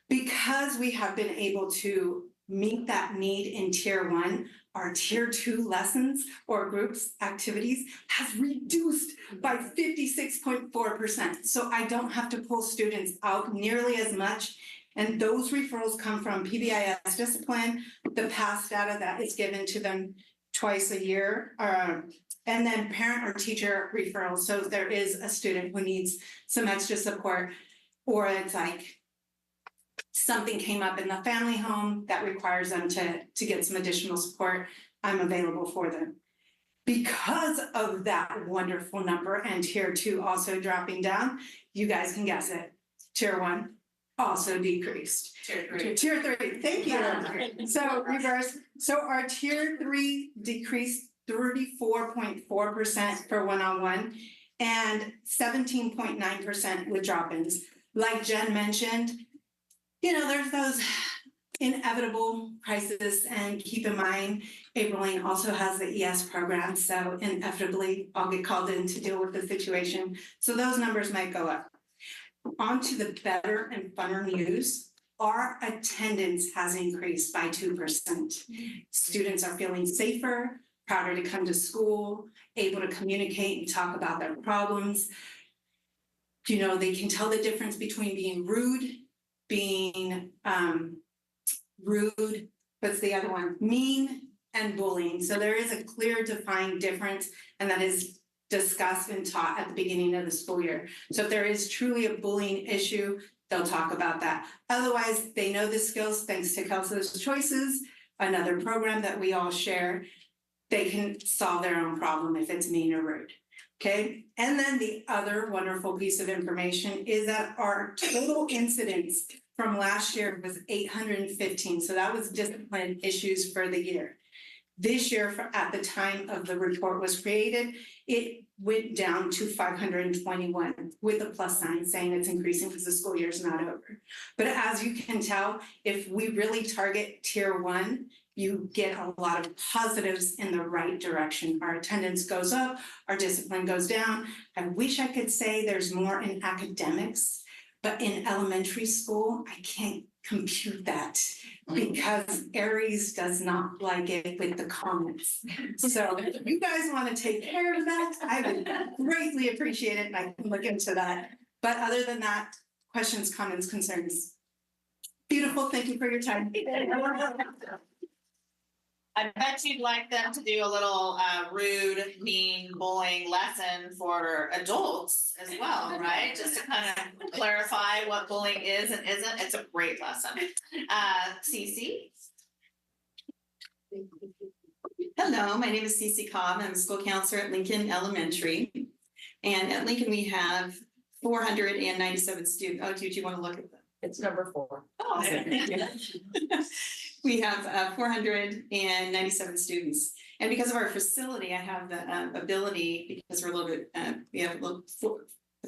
Because we have been able to meet that need in tier 1, our tier 2 lessons or groups activities has reduced by 56.4%. So I don't have to pull students out nearly as much. And those referrals come from PBIS discipline, the past data that is given to them twice a year, and then parent or teacher referrals. So if there is a student who needs some extra support, or it's like something came up in the family home that requires them to get some additional support, I'm available for them. Because of that wonderful number and tier 2 also dropping down, you guys can guess it. Tier 1 also decreased. Tier 3, thank you. So reverse. So our tier 3 decreased 34.4% for one-on-one and 17.9% with drop-ins. Like Jen mentioned, there's those inevitable crises, and keep in mind, April Lane also has the ES program, so inevitably I'll get called in to deal with the situation. So those numbers might go up. On to the better and funner news. Our attendance has increased by 2%. Students are feeling safer, prouder to come to school, able to communicate and talk about their problems. They can tell the difference between being rude, what's the other one? Mean and bullying. So there is a clear defined difference, and that is discussed and taught at the beginning of the school year. So if there is truly a bullying issue, they'll talk about that. Otherwise, they know the skills thanks to Kelsey's Choices, another program that we all share. They can solve their own problem if it's mean or rude. Okay, and then the other wonderful piece of information is that our total incidents from last year was 815. So that was discipline issues for the year. This year, at the time of the report was created, it went down to 521 with a plus sign saying it's increasing because the school year is not over. But as you can tell, if we really target tier 1, you get a lot of positives in the right direction. Our attendance goes up, our discipline goes down. I wish I could say there's more in academics, but in elementary school, I can't compute that because Aries does not like it with the comments. So if you guys want to take care of that, I would greatly appreciate it, and I can look into that. But other than that, questions, comments, concerns. Beautiful, thank you for your time. I bet you'd like them to do a little rude, mean, bullying lesson for adults as well, right? Just to kind of clarify what bullying is and isn't. It's a great lesson. Cece? Hello, my name is Cece Cobb. I'm a school counselor at Lincoln Elementary. And at Lincoln, we have 497 students. Oh, do you want to look at that? It's number 4. We have 497 students. And because of our facility, I have the ability, because we're a little bit, we have a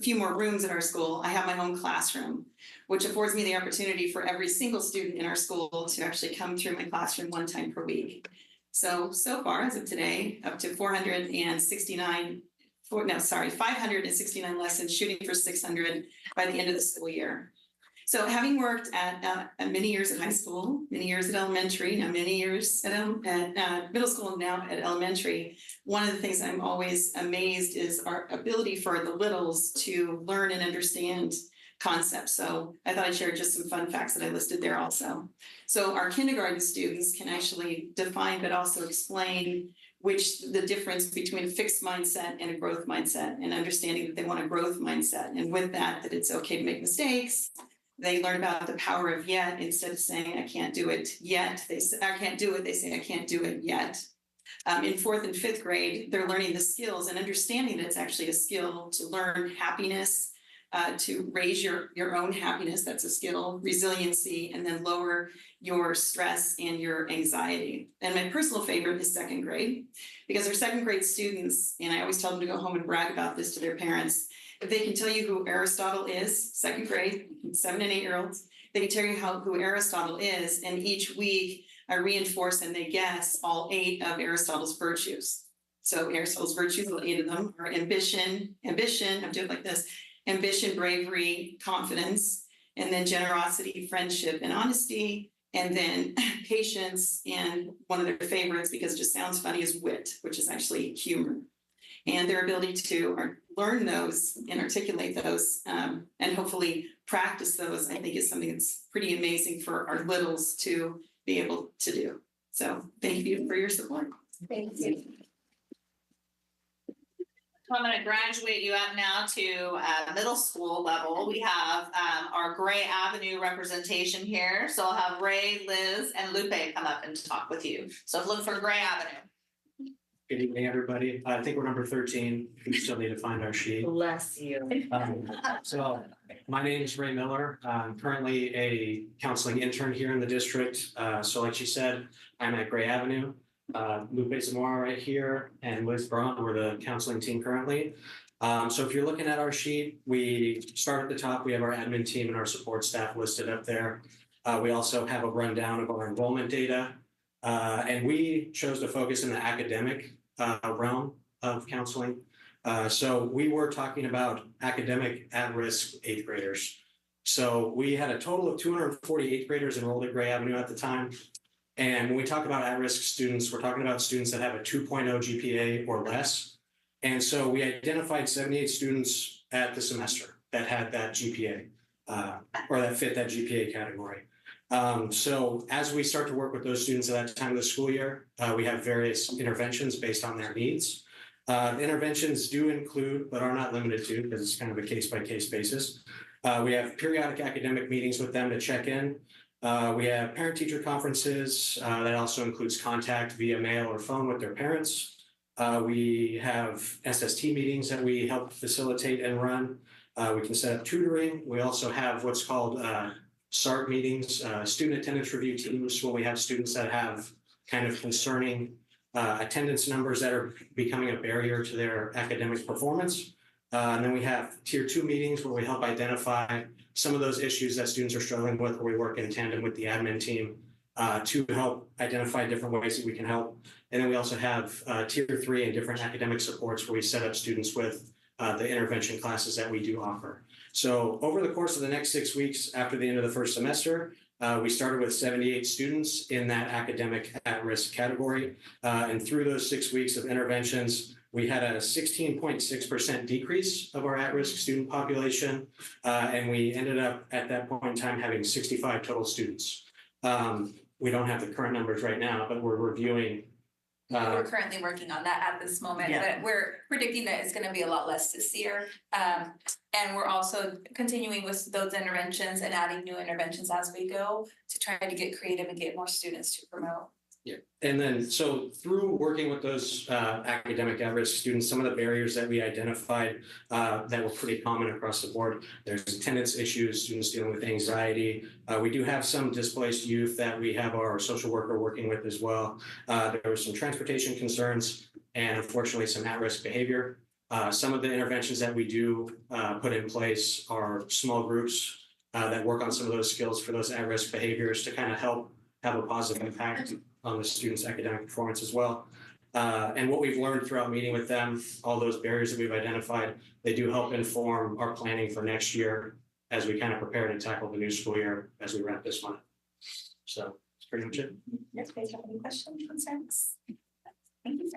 few more rooms in our school, I have my own classroom, which affords me the opportunity for every single student in our school to actually come through my classroom one time per week. So far, as of today, up to 569 lessons, shooting for 600 by the end of the school year. So having worked at many years at high school, many years at elementary, now many years at middle school, and now at elementary, one of the things I'm always amazed is our ability for the littles to learn and understand concepts. So I thought I'd share just some fun facts that I listed there also. So our kindergarten students can actually define but also explain the difference between a fixed mindset and a growth mindset, and understanding that they want a growth mindset. And with that it's okay to make mistakes. They learn about the power of yet. Instead of saying, I can't do it yet, they say, I can't do it, they say, I can't do it yet. In 4th and 5th grade, they're learning the skills and understanding that it's actually a skill to learn happiness, to raise your own happiness, that's a skill, resiliency, and then lower your stress and your anxiety. And my personal favorite is 2nd grade, because our 2nd grade students, and I always tell them to go home and brag about this to their parents, if they can tell you who Aristotle is, 2nd grade, 7 and 8 year olds, they can tell you who Aristotle is, and each week I reinforce and they guess all 8 of Aristotle's virtues. So Aristotle's virtues, the 8 of them are ambition, I'm doing it like this, ambition, bravery, confidence, and then generosity, friendship, and honesty, and then patience, and one of their favorites, because it just sounds funny, is wit, which is actually humor. And their ability to learn those and articulate those, and hopefully practice those, I think is something that's pretty amazing for our littles to be able to do. So thank you for your support. Thank you. I'm going to graduate you up now to middle school level. We have our Gray Avenue representation here. So I'll have Ray, Liz, and Lupe come up and talk with you. So look for Gray Avenue. Good evening, everybody. I think we're number 13. We still need to find our sheet. Bless you. So my name is Ray Miller. I'm currently a counseling intern here in the district. So like she said, I'm at Gray Avenue. Lupe Zamora right here, and Liz Braun, we're the counseling team currently. So if you're looking at our sheet, we start at the top. We have our admin team and our support staff listed up there. We also have a rundown of our enrollment data. And we chose to focus in the academic realm of counseling. So we were talking about academic at-risk 8th graders. So we had a total of 240 8th graders enrolled at Gray Avenue at the time. And when we talk about at-risk students, we're talking about students that have a 2.0 GPA or less. And so we identified 78 students at the semester that had that GPA or that fit that GPA category. So as we start to work with those students at that time of the school year, we have various interventions based on their needs. The interventions do include, but are not limited to, because it's kind of a case-by-case basis. We have periodic academic meetings with them to check in. We have parent-teacher conferences. That also includes contact via mail or phone with their parents. We have SST meetings that we help facilitate and run. We can set up tutoring. We also have what's called SART meetings, student attendance review teams, when we have students that have kind of concerning attendance numbers that are becoming a barrier to their academic performance. And then we have tier 2 meetings where we help identify some of those issues that students are struggling with, where we work in tandem with the admin team to help identify different ways that we can help. And then we also have tier 3 and different academic supports where we set up students with the intervention classes that we do offer. So over the course of the next 6 weeks after the end of the first semester, we started with 78 students in that academic at-risk category. And through those 6 weeks of interventions, we had a 16.6% decrease of our at-risk student population. And we ended up at that point in time having 65 total students. We don't have the current numbers right now, but we're reviewing. We're currently working on that at this moment, but we're predicting that it's gonna be a lot less this year. And we're also continuing with those interventions and adding new interventions as we go to try to get creative and get more students to promote. Yeah, and then, so through working with those academic at-risk students, some of the barriers that we identified that were pretty common across the board, there's attendance issues, students dealing with anxiety. We do have some displaced youth that we have our social worker working with as well. There were some transportation concerns and unfortunately some at-risk behavior. Some of the interventions that we do put in place are small groups that work on some of those skills for those at-risk behaviors to kind of help have a positive impact on the students' academic performance as well. And what we've learned throughout meeting with them, all those barriers that we've identified, they do help inform our planning for next year as we kind of prepare to tackle the new school year as we wrap this one up. So that's pretty much it. Yes, guys, have any questions, concerns? Thank you.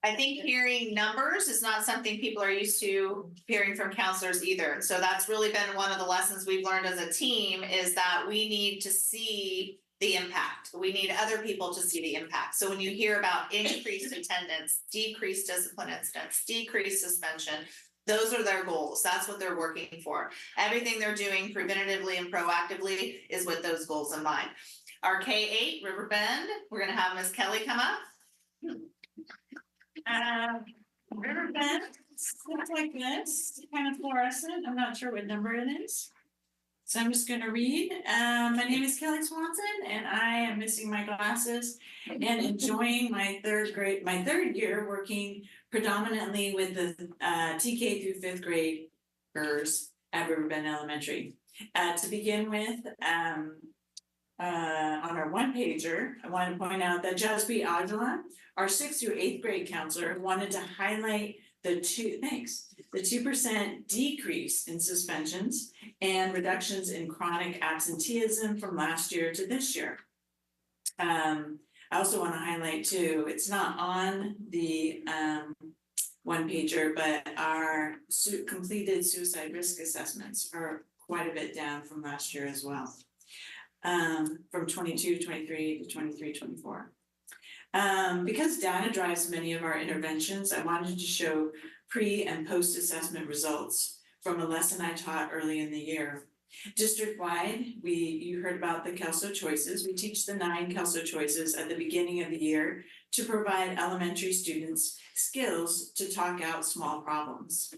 I think hearing numbers is not something people are used to hearing from counselors either. So that's really been one of the lessons we've learned as a team is that we need to see the impact. We need other people to see the impact. So when you hear about increased attendance, decreased discipline incidents, decreased suspension, those are their goals. That's what they're working for. Everything they're doing preventatively and proactively is with those goals in mind. Our K-8, Riverbend, we're gonna have Ms. Kelly come up. Riverbend looks like this, kind of fluorescent. I'm not sure what number it is. So I'm just gonna read. My name is Kelly Swanson and I am missing my glasses and enjoying my third year working predominantly with the TK through fifth graders at Riverbend Elementary. To begin with, on our one pager, I want to point out that Jasby Adela, our 6th through 8th grade counselor, wanted to highlight the 2% decrease in suspensions and reductions in chronic absenteeism from last year to this year. I also want to highlight too, it's not on the one pager, but our completed suicide risk assessments are quite a bit down from last year as well. From 22 to 23 to 23, 24. Because data drives many of our interventions, I wanted to show pre and post assessment results from a lesson I taught early in the year. District-wide, you heard about the Kelso choices. We teach the 9 Kelso choices at the beginning of the year to provide elementary students skills to talk out small problems.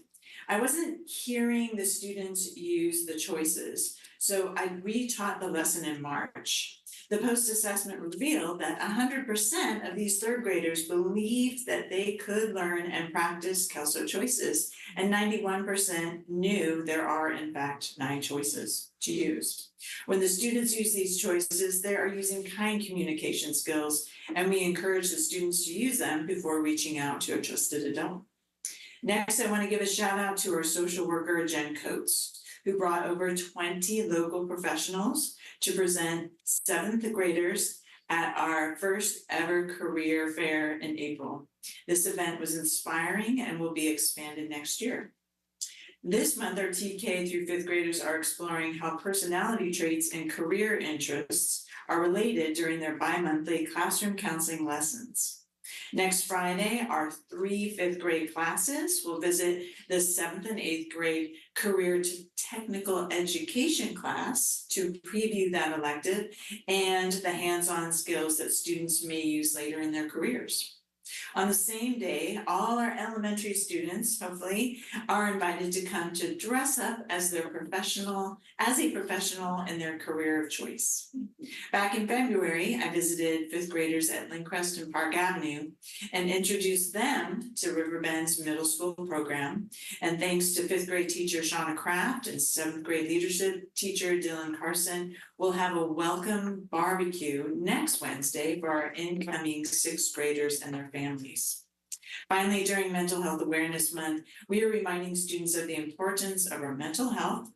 I wasn't hearing the students use the choices, so I retaught the lesson in March. The post-assessment revealed that 100% of these 3rd graders believed that they could learn and practice Kelso choices, and 91% knew there are in fact 9 choices to use. When the students use these choices, they are using kind communication skills, and we encourage the students to use them before reaching out to a trusted adult. Next, I want to give a shout out to our social worker, Jen Coates, who brought over 20 local professionals to present 7th graders at our first ever career fair in April. This event was inspiring and will be expanded next year. This month, our TK through 5th graders are exploring how personality traits and career interests are related during their bi-monthly classroom counseling lessons. Next Friday, our 3 5th grade classes will visit the 7th and 8th grade career to technical education class to preview that elective and the hands-on skills that students may use later in their careers. On the same day, all our elementary students, hopefully, are invited to come to dress up as a professional in their career of choice. Back in February, I visited 5th graders at Lincrest and Park Avenue and introduced them to Riverbend's middle school program. And thanks to 5th grade teacher Shauna Kraft and 7th grade leadership teacher Dylan Carson, we'll have a welcome barbecue next Wednesday for our incoming 6th graders and their families. Finally, during Mental Health Awareness Month, we are reminding students of the importance of our mental health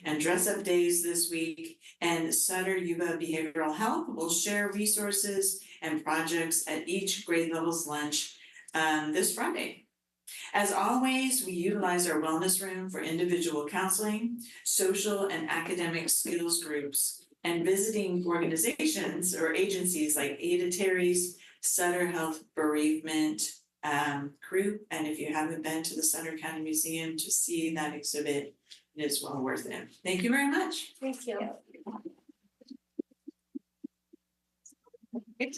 and dress-up days this week, and Sutter Yuba Behavioral Health will share resources and projects at each grade level's lunch this Friday. As always, we utilize our wellness room for individual counseling, social and academic skills groups, and visiting organizations or agencies like Ada Terry's Sutter Health Bereavement group. And if you haven't been to the Sutter County Museum to see that exhibit, it is well worth it. Thank you very much. Thank you. And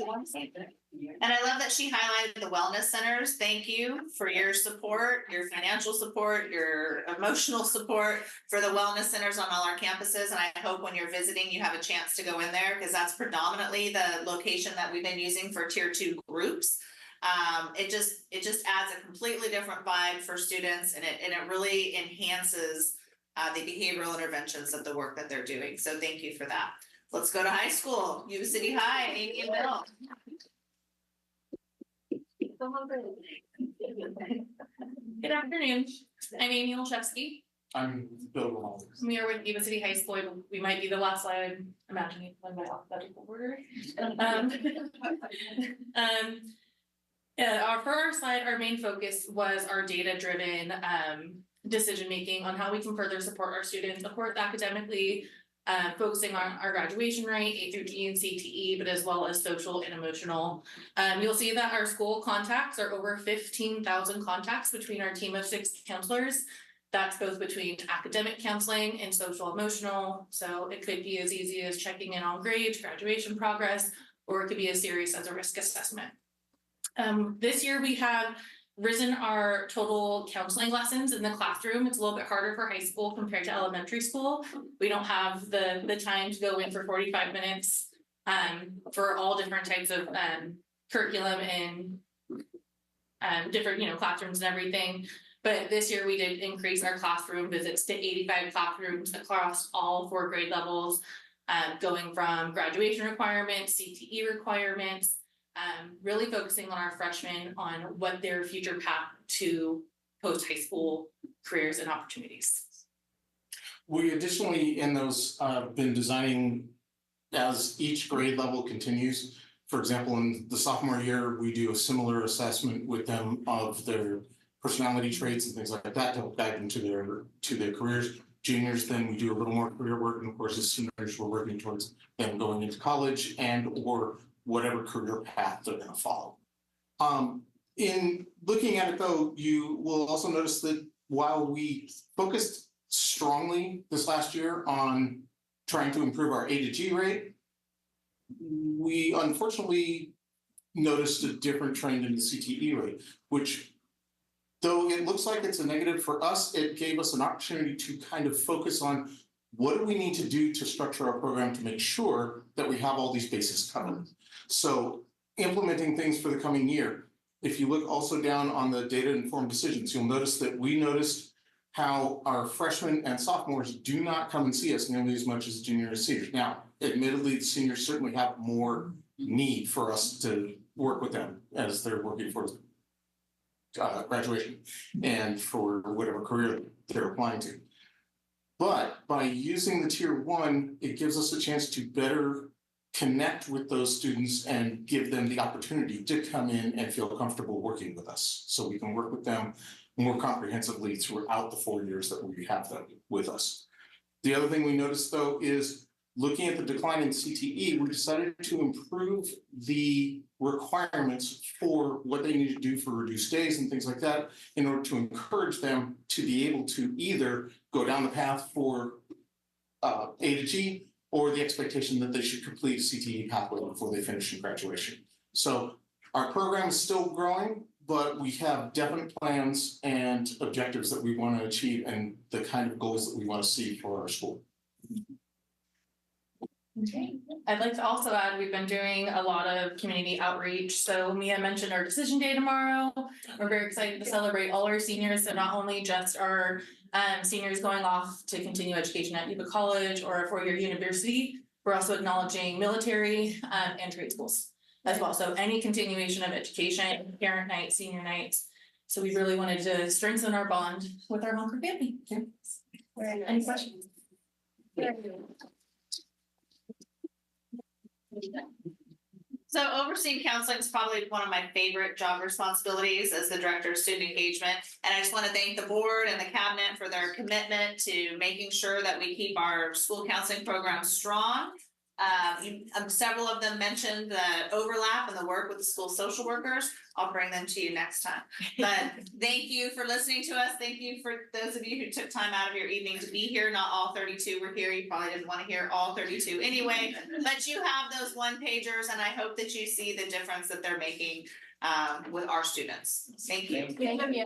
I love that she highlighted the wellness centers. Thank you for your support, your financial support, your emotional support for the wellness centers on all our campuses. And I hope when you're visiting, you have a chance to go in there because that's predominantly the location that we've been using for tier 2 groups. It just adds a completely different vibe for students, and it really enhances the behavioral interventions of the work that they're doing. So thank you for that. Let's go to high school, Yuba City High, Amy and Bill. Good afternoon. I'm Amy Olszewski. I'm Bill Gonzalez. We are with Yuba City High School. We might be the last slide, I'm imagining, one by alphabetical order. For our slide, our main focus was our data-driven decision-making on how we can further support our students, of course, academically, focusing on our graduation rate, A through G and CTE, but as well as social and emotional. You'll see that our school contacts are over 15,000 contacts between our team of 6 counselors. That's both between academic counseling and social emotional. So it could be as easy as checking in on grades, graduation progress, or it could be as serious as a risk assessment. This year we have risen our total counseling lessons in the classroom. It's a little bit harder for high school compared to elementary school. We don't have the time to go in for 45 minutes for all different types of curriculum and different, classrooms and everything. But this year we did increase our classroom visits to 85 classrooms across all 4 grade levels, going from graduation requirements, CTE requirements, really focusing on our freshmen on what their future path to post-high school careers and opportunities. We additionally in those been designing as each grade level continues. For example, in the sophomore year, we do a similar assessment with them of their personality traits and things like that to help guide them to their careers. Juniors, then we do a little more career work, and of course, as seniors, we're working towards them going into college and or whatever career path they're going to follow. In looking at it though, you will also notice that while we focused strongly this last year on trying to improve our A to G rate, we unfortunately noticed a different trend in the CTE rate, which though it looks like it's a negative for us, it gave us an opportunity to kind of focus on what do we need to do to structure our program to make sure that we have all these bases covered. So implementing things for the coming year. If you look also down on the data-informed decisions, you'll notice that we noticed how our freshmen and sophomores do not come and see us nearly as much as juniors and seniors. Now, admittedly, the seniors certainly have more need for us to work with them as they're working for graduation and for whatever career they're applying to. But by using the tier 1, it gives us a chance to better connect with those students and give them the opportunity to come in and feel comfortable working with us. So we can work with them more comprehensively throughout the 4 years that we have them with us. The other thing we noticed though is looking at the decline in CTE, we decided to improve the requirements for what they need to do for reduced days and things like that in order to encourage them to be able to either go down the path for A to G or the expectation that they should complete a CTE pathway before they finish in graduation. So our program is still growing, but we have definite plans and objectives that we want to achieve and the kind of goals that we want to see for our school. Okay. I'd like to also add, we've been doing a lot of community outreach. So Mia mentioned our decision day tomorrow. We're very excited to celebrate all our seniors. So not only just our seniors going off to continue education at Yuba College or a 4-year university, we're also acknowledging military and trade schools as well. So any continuation of education, parent night, senior nights. So we really wanted to strengthen our bond with our Honker family. Yeah. Any questions? So overseeing counseling is probably one of my favorite job responsibilities as the Director of Student Engagement. And I just want to thank the board and the cabinet for their commitment to making sure that we keep our school counseling program strong. Several of them mentioned the overlap and the work with the school social workers. I'll bring them to you next time. But thank you for listening to us. Thank you for those of you who took time out of your evening to be here. Not all 32 were here. You probably didn't want to hear all 32 anyway, but you have those one pagers, and I hope that you see the difference that they're making with our students. Thank you. Thank you.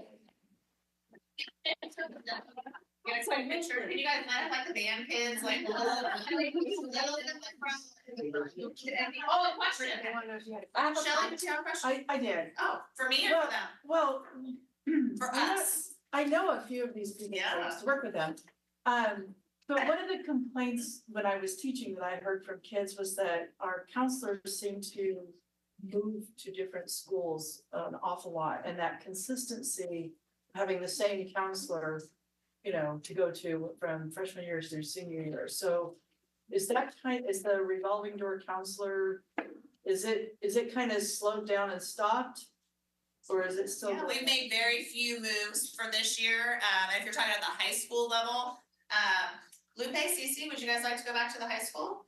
You guys want a picture? Can you guys line up like the band kids, like? Oh, a question. Shelley, did you have a question? I did. Oh, for me or for them? Well, For I know- us. I know a few of these people, I used to work with them. But one of the complaints when I was teaching that I heard from kids was that our counselors seem to move to different schools an awful lot, and that consistency, having the same counselor, to go to from freshman year through senior year. So is the revolving door counselor, is it kind of slowed down and stopped? Or is it still? Yeah, we've made very few moves for this year. And if you're talking at the high school level, Lupe, Cece, would you guys like to go back to the high school?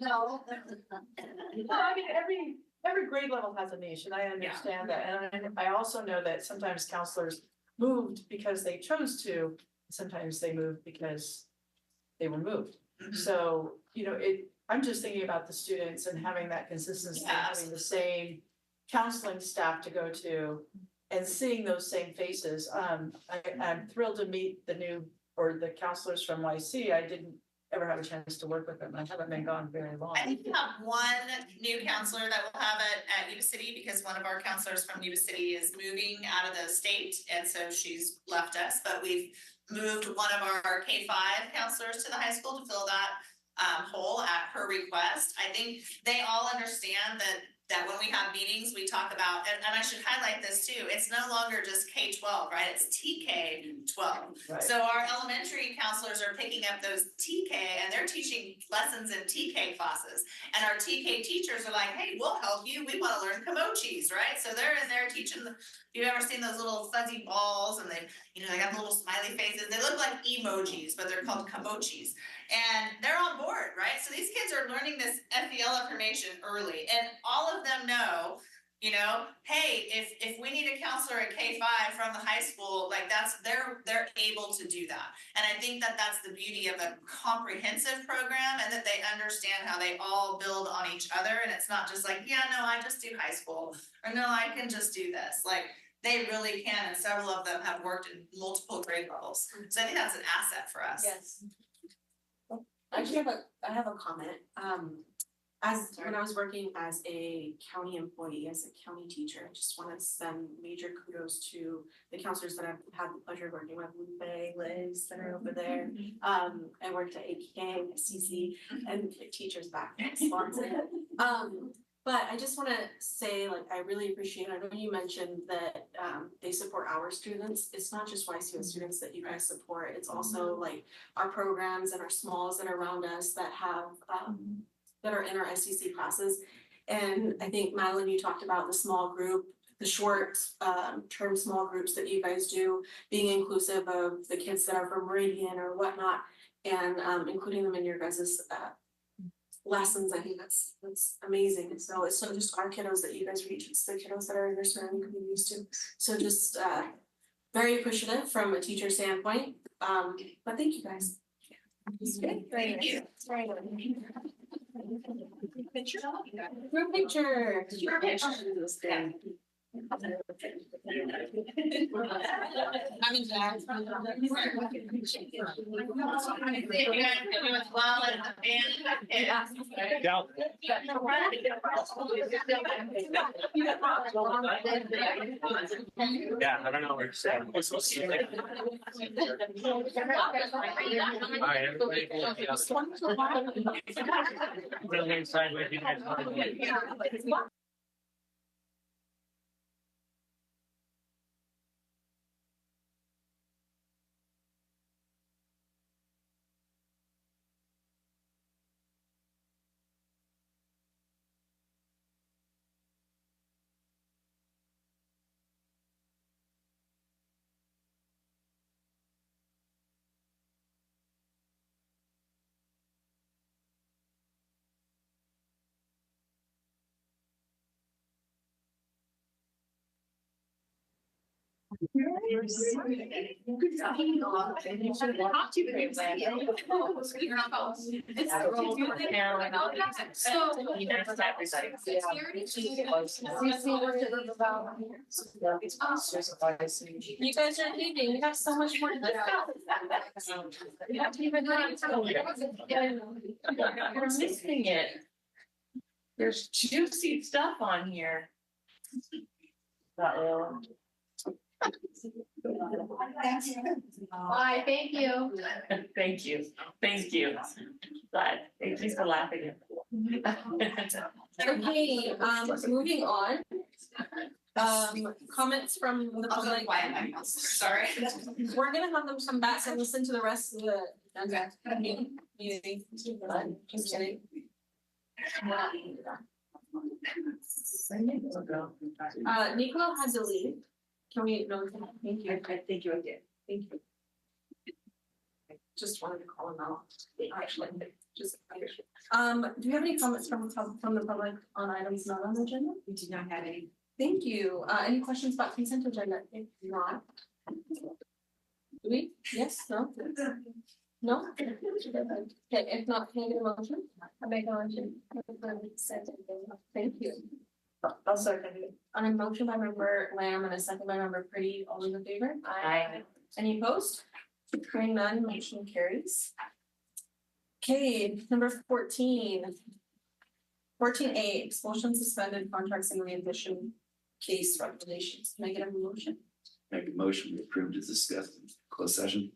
No. I mean, every grade level has a niche, and I understand that, and I also know that sometimes counselors moved because they chose to, sometimes they moved because they were moved. So, I'm just thinking about the students and having that consistency, having the same counseling staff to go to and seeing those same faces. I'm thrilled to meet the counselors from YC. I didn't ever have a chance to work with them. I haven't been gone very long. I think we have one new counselor that will have it at Yuba-City because one of our counselors from Yuba-City is moving out of the state, and so she's left us. But we've moved one of our K-5 counselors to the high school to fill that hole at her request. I think they all understand that when we have meetings, we talk about, and I should highlight this too, it's no longer just K-12, right? It's TK-12. Right. So our elementary counselors are picking up those TK and they're teaching lessons in TK classes. And our TK teachers are like, hey, we'll help you. We want to learn kimochis, right? So they're in there teaching you've ever seen those little fuzzy balls and they got the little smiley faces. They look like emojis, but they're called kimochis. And they're on board, right? So these kids are learning this FEL information early, and all of them know, hey, if we need a counselor at K-5 from the high school, like they're able to do that. And I think that that's the beauty of a comprehensive program, and that they understand how they all build on each other. And it's not just like, I just do high school, or no, I can just do this. Like they really can, and several of them have worked in multiple grade levels. So I think that's an asset for us. Yes. I have a comment. When I was working as a county employee, as a county teacher, I just want to send major kudos to the counselors that I've had the pleasure of working with, Lupe, Liz, that are over there. I worked at APK, CC, and teachers back. But I just want to say, I really appreciate, I know you mentioned that they support our students. It's not just YCUSD students that you guys support. It's also our programs and our smalls that are around us that have, that are in our SEC classes. And I think Madeline, you talked about the small group, the short term small groups that you guys do, being inclusive of the kids that are from Meridian or whatnot, and including them in your guys' lessons. I think that's amazing. And so it's not just our kiddos that you guys reach, it's the kiddos that are in their surrounding communities too. So just very appreciative from a teacher standpoint. But thank you guys. Thank you. Group picture. I'm in Jack. Yeah, I don't know where to say. All right, everybody. Really excited with you guys. You guys are leaving, you have so much more to discuss. You have to even. We're missing it. There's juicy stuff on here. Bye, thank you. Thank you, thank you. Glad, thanks for laughing. Okay, moving on. Comments from the public. Sorry. We're gonna have them come back and listen to the rest of the meeting. Just kidding. Nicola had to leave. Can we, no, thank you. I think you did. Thank you. Just wanted to call him out. Actually, just. Do you have any comments from the public on items not on the agenda? We do not have any. Thank you. Any questions about consent agenda? If not. Do we? Yes, no? No? Okay, if not, can I get a motion? I make a motion. Thank you. I'll second it. On a motion by member Lamb and a second by member Pretty, all those in favor? Aye. Any opposed? Hearing none, motion carries. Okay, number 14. 14A, expulsion, suspended contracts and readmission case recommendations. Can I get a motion? Make a motion to approve to discuss in closed session.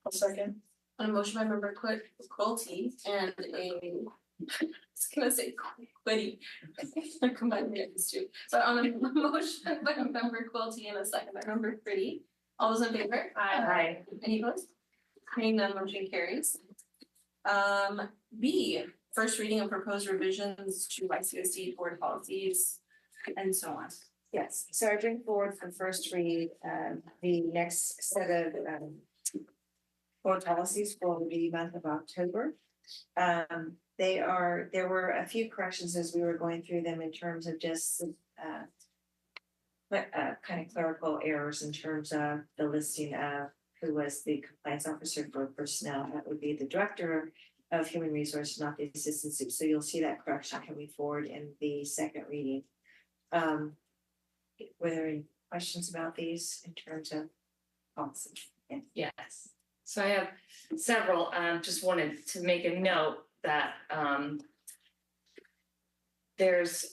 I'll second. On a motion by member Quilty and a, I was gonna say Quitty. I'm combining these two. But on a motion by member Quilty and a second by member Pretty. All those in favor? Aye. Any opposed? Hearing none, motion carries. B, first reading of proposed revisions to YCUSD board policies and so on. Yes, so I bring forward for first read, the next set of, board policies for the month of October. There were a few corrections as we were going through them in terms of just, kind of clerical errors in terms of the listing of who was the compliance officer for personnel. That would be the director of human resources, not the assistant soup. So you'll see that correction coming forward in the second reading. Were there any questions about these in terms of policy? Yes, so I have several, just wanted to make a note that, there's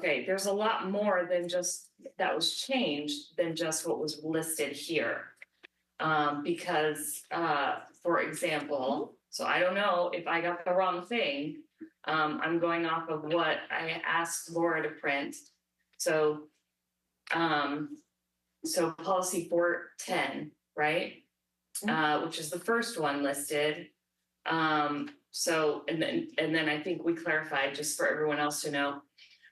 there's a lot more than just, that was changed than just what was listed here. Because, for example, so I don't know if I got the wrong thing. I'm going off of what I asked Laura to print. So policy 410, right? Which is the first one listed. So, and then I think we clarified, just for everyone else to know,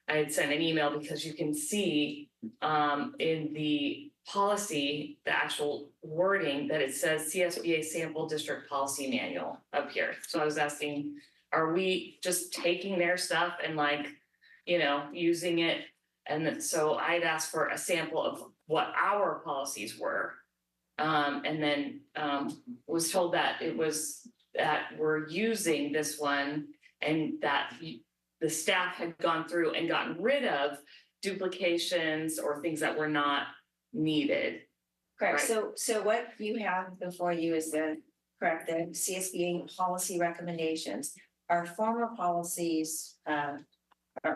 I had sent an email because you can see in the policy, the actual wording that it says CSBA sample district policy manual up here. So I was asking, are we just taking their stuff and using it? And then, so I'd asked for a sample of what our policies were. And then was told that it was that we're using this one and that the staff had gone through and gotten rid of duplications or things that were not needed. Correct. Right. So what you have before you is the CSBA policy recommendations. Our former policies,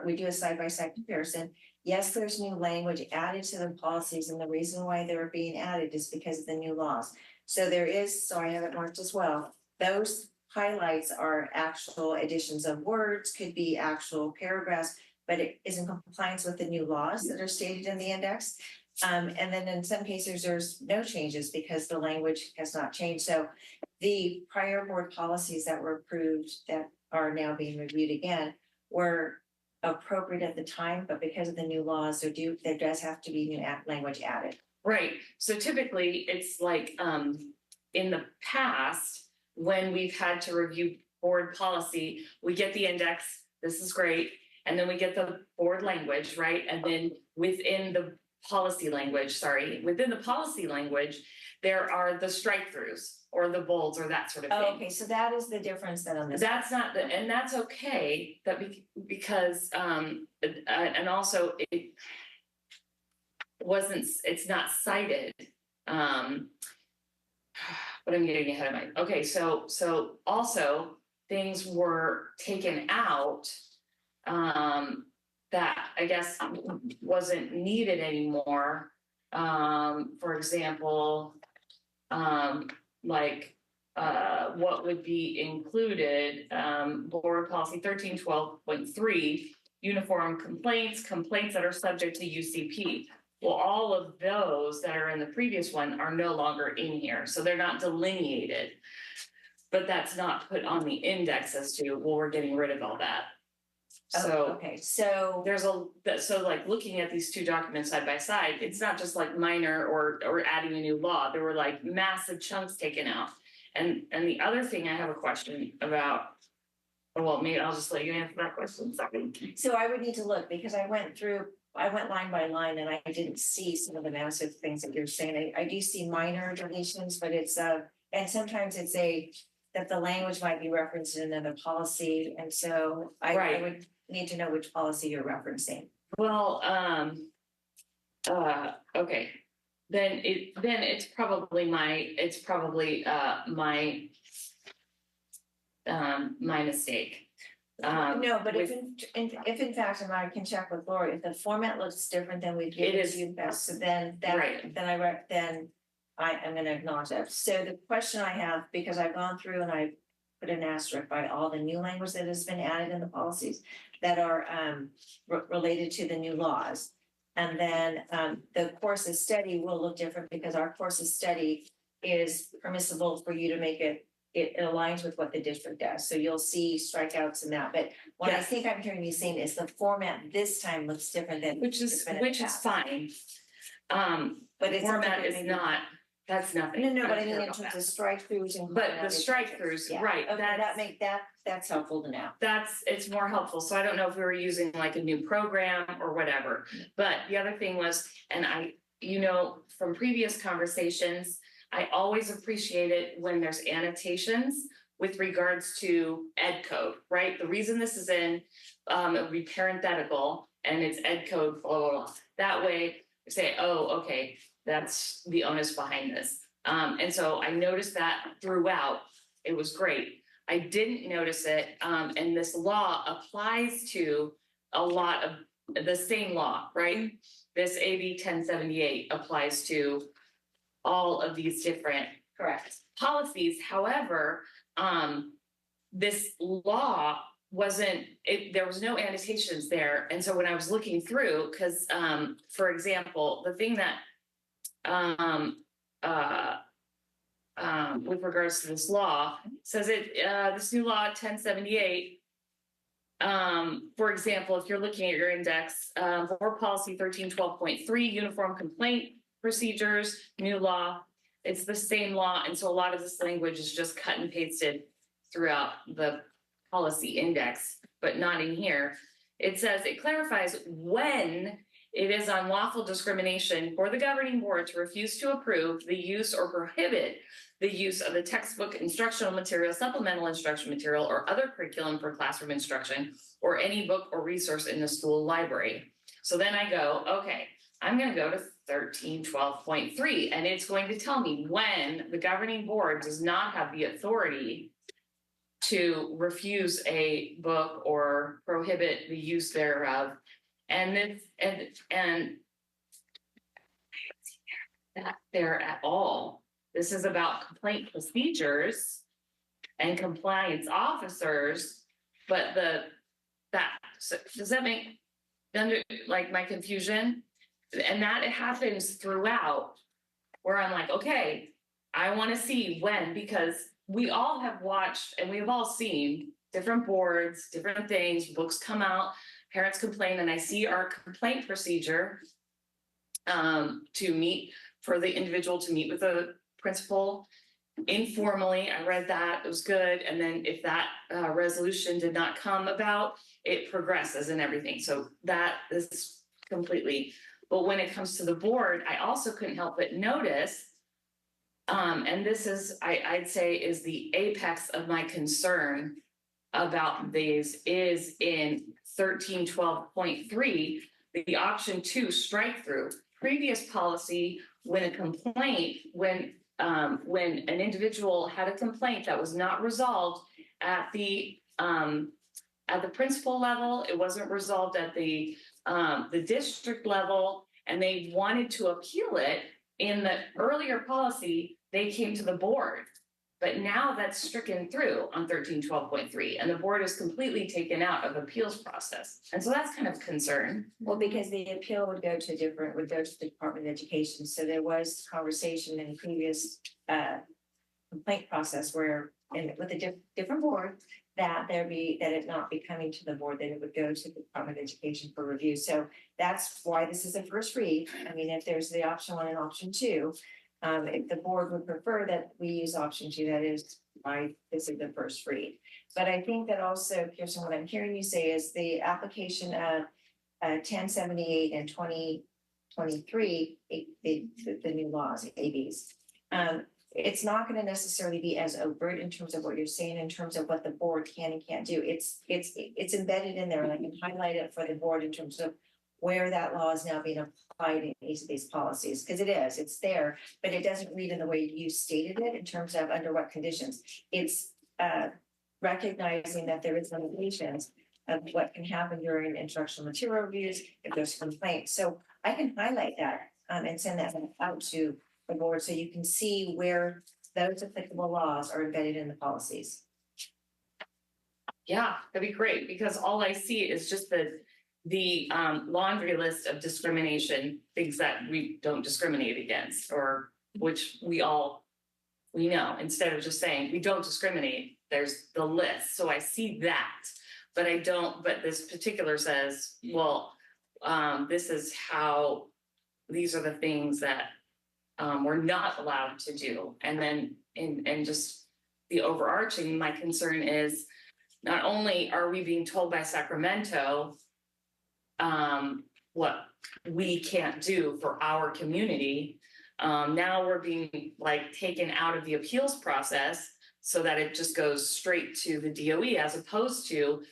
we do a side-by-side comparison. Yes, there's new language added to the policies, and the reason why they're being added is because of the new laws. So I have it marked as well. Those highlights are actual additions of words, could be actual paragraphs, but it is in compliance with the new laws that are stated in the index. And then in some cases, there's no changes because the language has not changed. So the prior board policies that were approved that are now being reviewed again were appropriate at the time, but because of the new laws, there does have to be new language added. Right. So typically it's like in the past, when we've had to review board policy, we get the index, this is great, and then we get the board language, right? And then within the policy language, within the policy language, there are the strike throughs or the bolds or that sort of thing. Oh, okay, so that is the difference then on this. That's not the, and that's okay, because, and also it wasn't, it's not cited. But I'm getting ahead of my, okay, so also things were taken out, that I guess wasn't needed anymore. For example, what would be included, board policy 1312.3, uniform complaints that are subject to UCP. Well, all of those that are in the previous one are no longer in here, so they're not delineated. But that's not put on the index as to, well, we're getting rid of all that. So, okay, so there's so like looking at these two documents side by side, it's not just like minor or adding a new law. There were like massive chunks taken out. And the other thing I have a question about, well, maybe I'll just let you answer that question in a second. So I would need to look, because I went line by line and I didn't see some of the massive things that you're saying. I do see minor deletions, but it's and sometimes it's that the language might be referenced in another policy, and so I would need to know which policy you're referencing. Well, okay, then it's probably my mistake. No, but if in fact, and I can check with Lori, if the format looks different than we've given to you best, so then I'm gonna acknowledge that. So the question I have, because I've gone through and I put an asterisk by all the new language that has been added in the policies that are related to the new laws. And then the course of study will look different, because our course of study is permissible for you to make it aligns with what the district does. So you'll see strikeouts in that. But what I think I'm hearing you saying is the format this time looks different than which is fine. But it's format is not. That's nothing. No, but I mean in terms of strike throughs and. But the strike throughs, right? Okay, that's helpful to know. It's more helpful. So I don't know if we were using like a new program or whatever. But the other thing was, and from previous conversations, I always appreciate it when there's annotations with regards to ed code, right? The reason this is in, it would be parenthetical and it's ed code, blah, blah, blah. That way you say, oh, okay, that's the onus behind this. And so I noticed that throughout. It was great. I didn't notice it, and this law applies to a lot of the same law, right? This AB 1078 applies to all of these different policies. However, this law there was no annotations there. And so when I was looking through, because for example, the thing that with regards to this law says this new law 1078, for example, if you're looking at your index, for policy 1312.3, uniform complaint procedures, new law, it's the same law. And so a lot of this language is just cut and pasted throughout the policy index, but not in here. It says it clarifies when it is unlawful discrimination for the governing board to refuse to approve the use or prohibit the use of the textbook, instructional material, supplemental instruction material, or other curriculum for classroom instruction, or any book or resource in the school library. So then I go, okay, I'm going to go to 1312.3, and it's going to tell me when the governing board does not have the authority to refuse a book or prohibit the use thereof. And not there at all. This is about complaint procedures and compliance officers, but does that make like my confusion? And that it happens throughout, where I'm like, okay, I want to see when, because we all have watched and we've all seen different boards, different things, books come out, parents complain, and I see our complaint procedure for the individual to meet with the principal informally. I read that, it was good. And then if that resolution did not come about, it progresses and everything. So that is completely But when it comes to the board, I also couldn't help but notice, and this is, I'd say is the apex of my concern about these is in 1312.3, the option 2 strike through. Previous policy, when an individual had a complaint that was not resolved at the principal level, it wasn't resolved at the district level, and they wanted to appeal it, in the earlier policy, they came to the board. But now that's stricken through on 1312.3, and the board is completely taken out of appeals process. And so that's kind of concern. Well, because the appeal would go to the Department of Education. So there was conversation in the previous complaint process where, and with a different board, that it not be coming to the board, that it would go to the Department of Education for review. So that's why this is a first read. I mean, if there's the option 1 and option 2, if the board would prefer that we use option 2, that is why this is the first read. But I think that also, Kirsten, what I'm hearing you say is the application of 1078 and 2023, the new laws, ABs. It's not going to necessarily be as overt in terms of what you're saying, in terms of what the board can and can't do. It's embedded in there, and I can highlight it for the board in terms of where that law is now being applied in each of these policies, because it's there, but it doesn't read in the way you stated it in terms of under what conditions. It's recognizing that there is limitations of what can happen during instructional material reviews if there's complaints. So I can highlight that and send that out to the board so you can see where those applicable laws are embedded in the policies. Yeah, that'd be great, because all I see is just the laundry list of discrimination, things that we don't discriminate against, or which we know, instead of just saying we don't discriminate, there's the list. So I see that, but I don't, but this particular says, well, this is how, these are the things that we're not allowed to do. And then, and just the overarching, my concern is not only are we being told by Sacramento what we can't do for our community, now we're being taken out of the appeals process so that it just goes straight to the DOE, as opposed to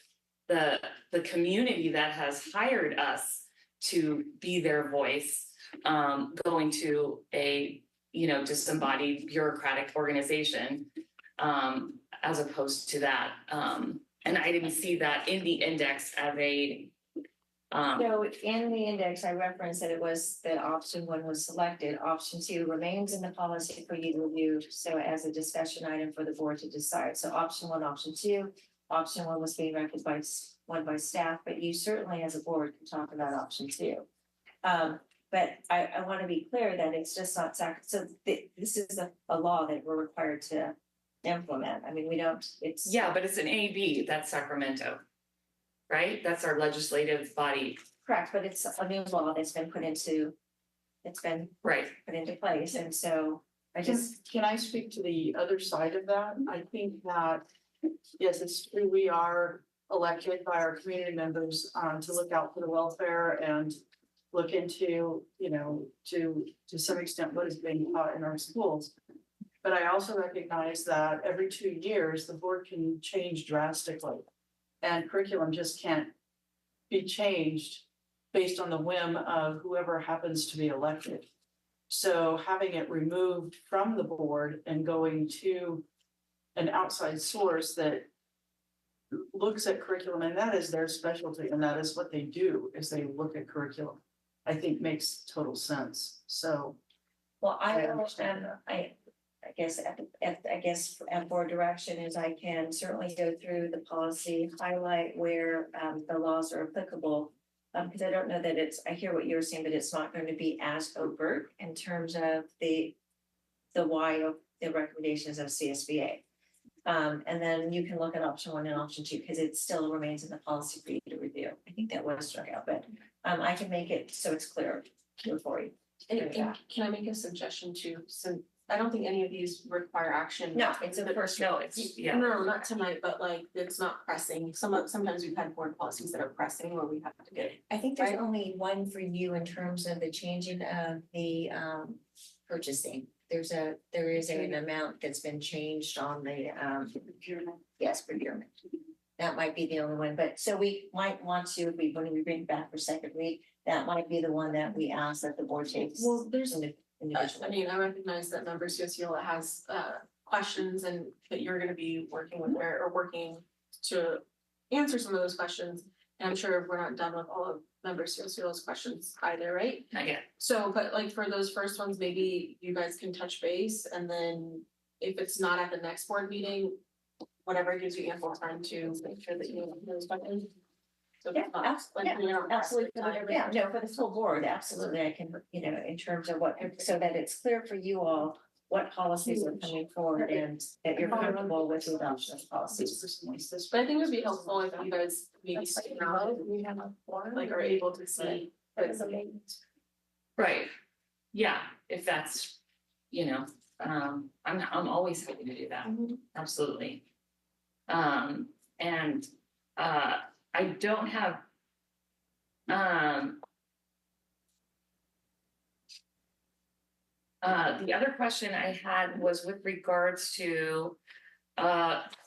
the community that has hired us to be their voice, going to a disembodied bureaucratic organization, as opposed to that. And I didn't see that in the index as a so in the index, I referenced that it was that option 1 was selected. Option 2 remains in the policy for you to review. So as a discussion item for the board to decide. So option 1, option 2, option 1 was being recommended by staff, but you certainly as a board can talk about option 2. But I want to be clear that it's just not so this is a law that we're required to implement. I mean, we don't, it's. Yeah, but it's an AB, that's Sacramento, right? That's our legislative body. Correct, but it's a new law that's been put into, put into place. And so I just. Can I speak to the other side of that? I think that, yes, it's true, we are elected by our community members to look out for the welfare and look into, to some extent what is being taught in our schools. But I also recognize that every 2 years, the board can change drastically. And curriculum just can't be changed based on the whim of whoever happens to be elected. So having it removed from the board and going to an outside source that looks at curriculum, and that is their specialty, and that is what they do, is they look at curriculum, I think makes total sense. So. Well, I understand. I guess at board direction is I can certainly go through the policy, highlight where the laws are applicable. Because I don't know that I hear what you're saying, but it's not going to be as overt in terms of the why of the recommendations of CSBA. And then you can look at option 1 and option 2 because it still remains in the policy for you to review. I think that was struck out, but I can make it so it's clear for you. And can I make a suggestion too? So I don't think any of these require action. No, it's a first. No, it's, yeah. No, not tonight, but like, it's not pressing. Sometimes we've had board policies that are pressing where we have to get. I think there's only one for you in terms of the changing of the purchasing. There is an amount that's been changed on the procurement. Yes, procurement. That might be the only one, but so we might want to, if we, when we bring it back for second read, that might be the one that we ask that the board takes. Well, there's, individually. I mean, I recognize that Member Ciosila has questions and that you're gonna be working with her or working to answer some of those questions. And I'm sure we're not done with all of Member Ciosila's questions either, right? Not yet. So, but like for those first ones, maybe you guys can touch base and then if it's not at the next board meeting, whatever gives you ample time to make sure that you know those questions. So Yeah, absolutely. Yeah, no, for the full board, absolutely. I can, you know, in terms of what, so that it's clear for you all what policies are coming forward and that you're comfortable with the adoption of policies. But I think it would be helpful if you guys maybe stick around, like are able to see. Right, yeah, if that's, you know, I'm always happy to do that, absolutely. And I don't have the other question I had was with regards to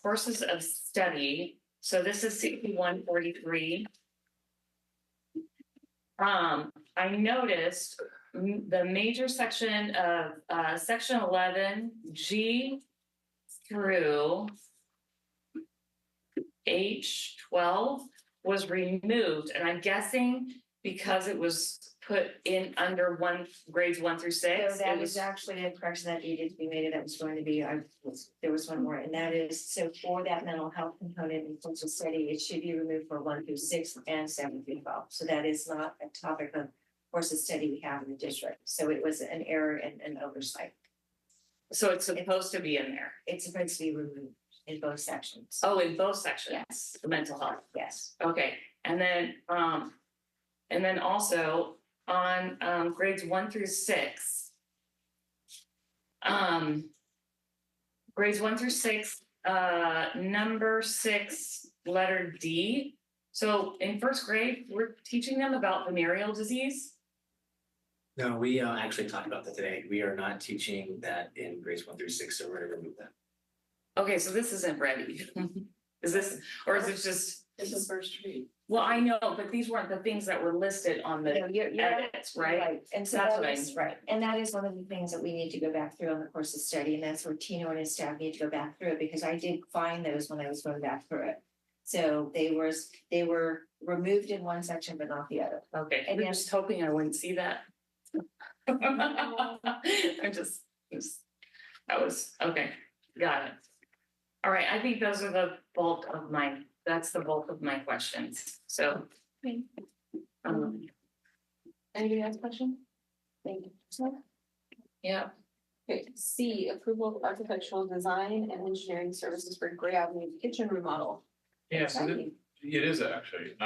courses of study. So this is 6143. I noticed the major section of section 11 G through H12 was removed, and I'm guessing because it was put in under grades 1 through 6. So that was actually a correction that needed to be made, that was going to be, there was one more, and that is, so for that mental health component in social study, it should be removed for 1 through 6 and 7 through 12. So that is not a topic of course of study we have in the district. So it was an error and an oversight. So it's supposed to be in there. It's supposed to be removed in both sections. Oh, in both sections? Yes. The mental health? Yes. Okay, and then also on grades 1 through 6. Grades 1 through 6, number 6, letter D. So in first grade, we're teaching them about venereal disease. No, we actually talked about that today. We are not teaching that in grades 1 through 6, so we're gonna remove that. Okay, so this isn't ready. Is this, or is it just? It's a first read. Well, I know, but these weren't the things that were listed on the edits, right? And so That's that what I is mean. right. And that is one of the things that we need to go back through on the course of study. And that's where Tino and his staff need to go back through it, because I did find those when I was going back through it. So they were removed in one section, but not the other. Okay, and I'm just hoping I wouldn't see that. I'm just, that was, okay, got it. All right, I think those are the bulk of that's the bulk of my questions, so. Anybody has a question? Thank you. Yeah. Okay, C, approval of architectural design and engineering services for Gray Avenue kitchen remodel. Yeah, so it is actually.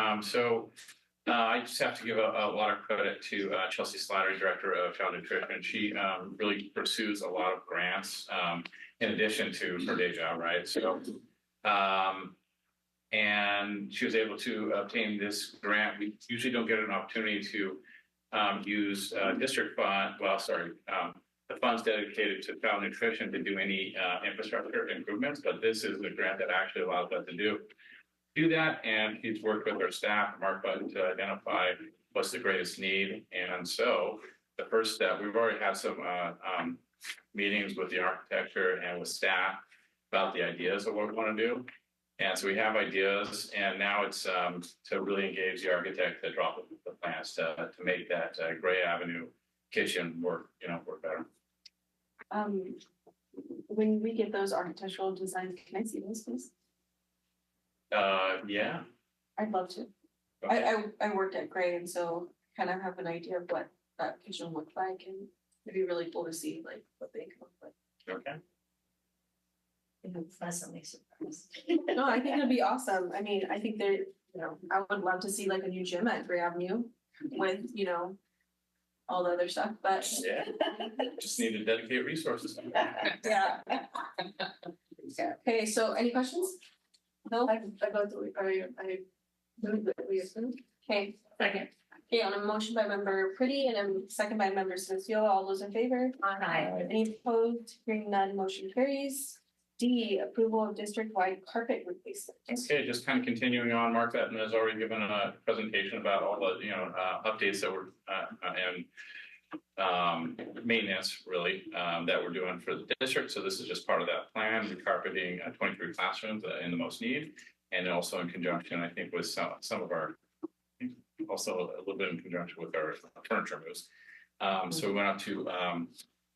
I just have to give a lot of credit to Chelsea Slattery, Director of Child Nutrition. She really pursues a lot of grants in addition to her day job, right? So, and she was able to obtain this grant. We usually don't get an opportunity to use district fund, the funds dedicated to child nutrition to do any infrastructure improvements, but this is the grant that actually allows us to do that. And she's worked with her staff, Mark Button, to identify what's the greatest need. And so the first step, we've already had some meetings with the architecture and with staff about the ideas of what we want to do. And so we have ideas, and now it's to really engage the architect to drop the plans to make that Gray Avenue kitchen work better. When we get those architectural designs, can I see those, please? Yeah. I'd love to. I worked at Gray, and so kind of have an idea of what that kitchen looked like, and it'd be really cool to see like what they could look like. Okay. I'm pleasantly surprised. No, I think it'd be awesome. I mean, I think I would love to see like a new gym at Gray Avenue with, all the other stuff, but. Yeah, just need to dedicate resources. Yeah. Okay, so any questions? No, I go through, I move that we assume. Okay, second. Okay, on a motion by member Pretty and a second by member Sinciola, all those in favor? Aye. Any opposed? Hearing none, motion carries. D, approval of district-wide carpet replacement. Okay, just kind of continuing on, Mark Bettman has already given a presentation about all the, updates that were, and maintenance really, that we're doing for the district. So this is just part of that plan, recarpeting 23 classrooms in the most need. And also in conjunction, I think, with some of our, also a little bit in conjunction with our furniture moves. So we went out to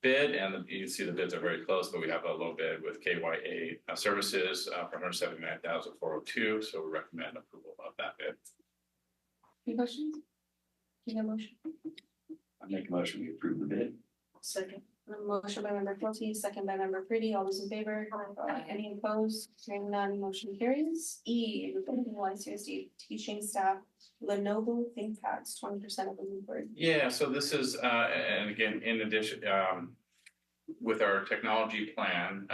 bid, and you can see the bids are very close, but we have a low bid with KYA Services for $179,402. So we recommend approval of that bid. Any questions? Any motion? I make a motion, we approve the bid. Second. A motion by member Quilty, second by member Pretty, all those in favor? Any opposed? Hearing none, motion carries. E, replacing YCUSD teaching staff Lenovo ThinkPads, 20% of the board. Yeah, so this is, and again, in addition, with our technology plan,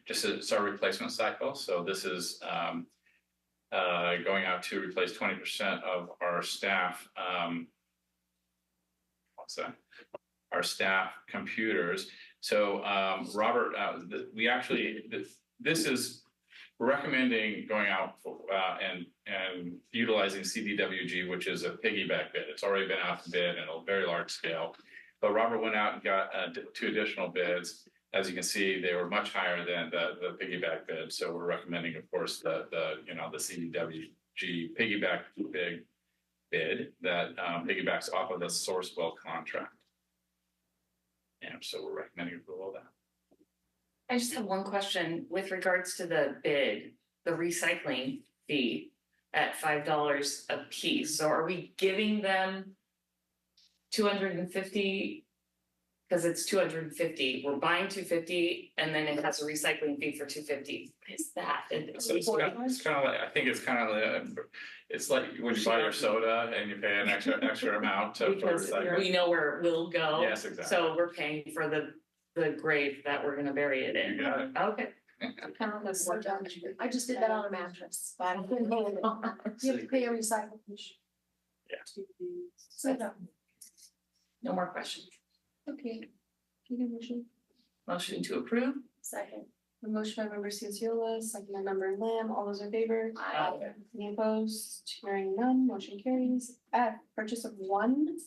just it's our replacement cycle. So this is going out to replace 20% of our staff. Our staff computers. So Robert, we actually, we're recommending going out for, and utilizing CDWG, which is a piggyback bid. It's already been out to bid at a very large scale. But Robert went out and got 2 additional bids. As you can see, they were much higher than the piggyback bid. So we're recommending, of course, the CDWG piggyback bid that piggybacks off of the Sourcewell contract. And so we're recommending approval of that. I just have one question with regards to the bid, the recycling fee at $5 a piece. So are we giving them 250? Because it's 250. We're buying 250, and then it has a recycling fee for 250. What is that? So it's kind of like, I think it's kind of it's like when you buy your soda and you pay an extra amount for recycling. We know where it will go. Yes, exactly. So we're paying for the grave that we're going to bury it in. You got it. Okay. I just did that on a mattress. But I couldn't hold it. You have to pay a recycle fee. Yeah. So no. No more questions. Okay. Can you get a motion? Motion to approve. Second. A motion by member Cianciola, second by member Lamb. All those in favor? Aye. Any opposed? Hearing none, motion carries. F, purchase of 1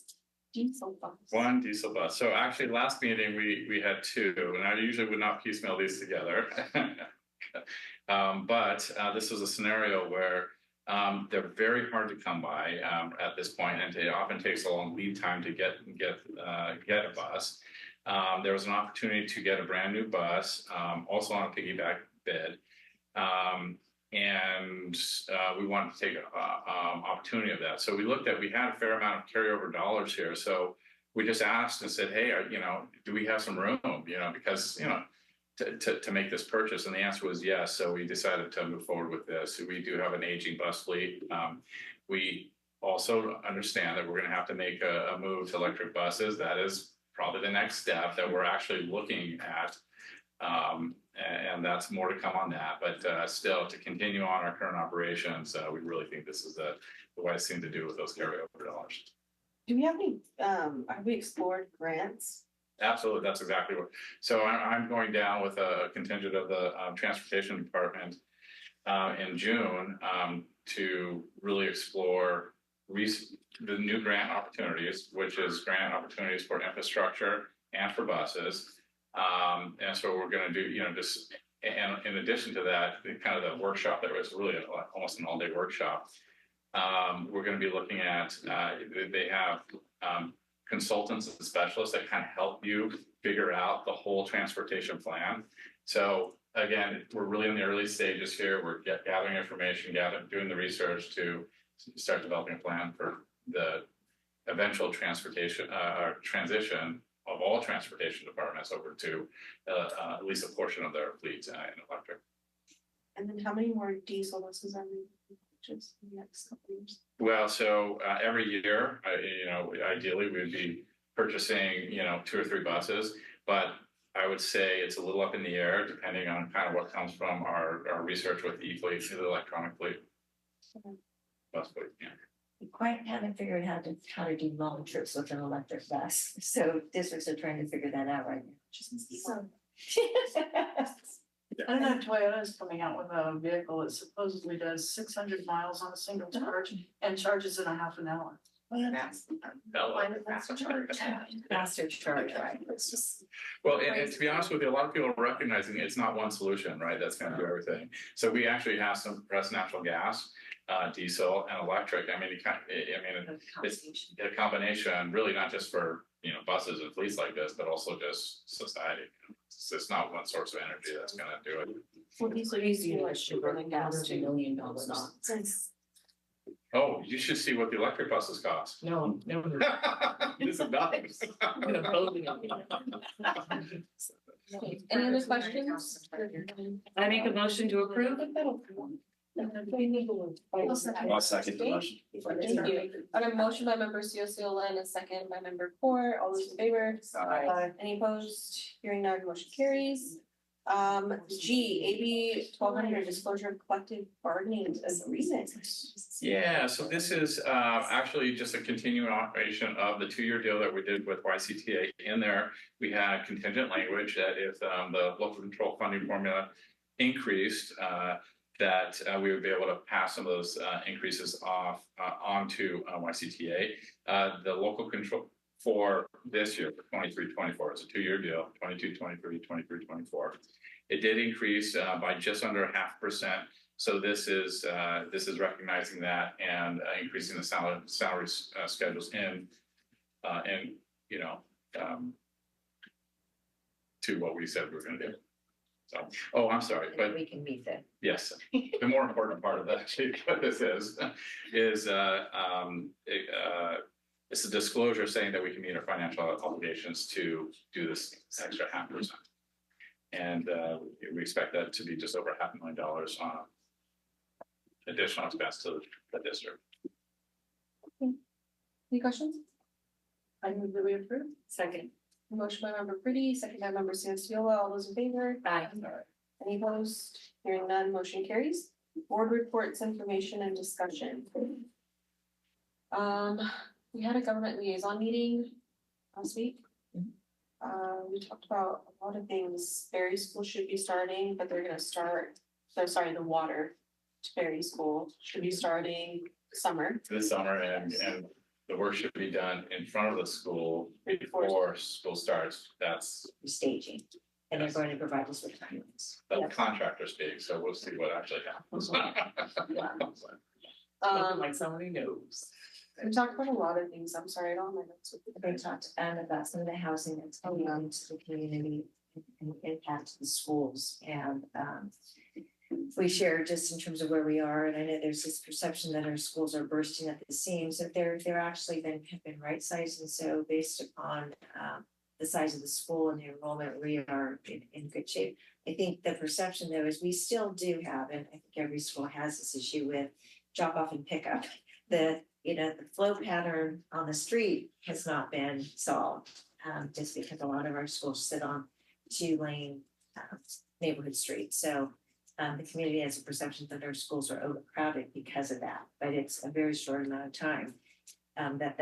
diesel bus. 1 diesel bus. So actually last meeting, we had 2, and I usually would not piecemeal these together. But this was a scenario where they're very hard to come by at this point, and it often takes a long lead time to get a bus. There was an opportunity to get a brand new bus, also on a piggyback bid. And we wanted to take opportunity of that. So we had a fair amount of carryover dollars here. So we just asked and said, hey, do we have some room, because, to make this purchase? And the answer was yes. So we decided to move forward with this. We do have an aging bus fleet. We also understand that we're going to have to make a move to electric buses. That is probably the next step that we're actually looking at. And that's more to come on that. But still, to continue on our current operations, we really think this is the wise thing to do with those carryover dollars. Do we have any, have we explored grants? Absolutely, that's exactly what. So I'm going down with a contingent of the transportation department in June to really explore the new grant opportunities, which is grant opportunities for infrastructure and for buses. And so we're going to do, just, and in addition to that, kind of the workshop that was really almost an all-day workshop. We're going to be looking at, they have consultants and specialists that kind of help you figure out the whole transportation plan. So again, we're really in the early stages here. We're gathering information, doing the research to start developing a plan for the eventual transportation transition of all transportation departments over to at least a portion of their fleets in electric. And then how many more diesel buses are we just in the next couple of years? Well, so every year, ideally, we'd be purchasing, 2 or 3 buses, but I would say it's a little up in the air depending on kind of what comes from our research with the e-fleet, the electronic fleet. Bus fleet, yeah. We quite haven't figured out how to do long trips with an electric bus, so districts are trying to figure that out right now. So. I don't know if Toyota is coming out with a vehicle that supposedly does 600 miles on a single charge and charges in a half an hour. Faster charge, right? It's just. Well, and to be honest with you, a lot of people are recognizing it's not one solution, right? That's gonna do everything. So we actually have some compressed natural gas, diesel and electric. I mean, it's a combination, really not just for, buses and fleets like this, but also just society. It's not one source of energy that's gonna do it. Well, these are easy to cheaper than gas, $2 million. Oh, you should see what the electric buses cost. No. It's about. Any other questions? I make a motion to approve. I'll second the motion. Thank you. I have a motion by member Ciola and a second by member Core. All those in favor? Aye. Any opposed? Hearing none, motion carries. G, AB 1200 disclosure of collective bargaining as a reason. Yeah, so this is actually just a continuing operation of the 2-year deal that we did with YCTA. In there, we had contingent language that if the local control funding formula increased, that we would be able to pass some of those increases off onto YCTA. The local control for this year, for 23-24, it's a 2-year deal, 22-23, 23-24. It did increase by just under 0.5%. So this is recognizing that and increasing the salary schedules to what we said we were going to do. So, oh, I'm sorry, but we can meet that. Yes, the more important part of that, actually, what this is it's a disclosure saying that we can meet our financial obligations to do this extra 0.5%. And we expect that to be just over $500,000 on additional expense to the district. Any questions? I move that we approve. Second. Motion by member Pretty, second by member Ciola. All those in favor? Aye. Any opposed? Hearing none, motion carries. Board reports, information and discussion. We had a government liaison meeting last week. We talked about a lot of things. Berry School should be starting, but they're gonna start, the water to Berry School should be starting summer. This summer, and the work should be done in front of the school before school starts. That's staging. And they're going to provide us with timelines. The contractor speak, so we'll see what actually happens. Like somebody knows. We talked about a lot of things. I'm sorry, I don't have my notes. They talked about some of the housing that's coming into the community and impact to the schools. And we shared just in terms of where we are, and I know there's this perception that our schools are bursting at the seams, that they're actually have been right sized, and so based upon the size of the school and the enrollment, we are in good shape. I think the perception though is we still do have, and I think every school has this issue with drop off and pick up. The flow pattern on the street has not been solved, just because a lot of our schools sit on 2-lane neighborhood streets. So the community has a perception that our schools are overcrowded because of that, but it's a very short amount of time that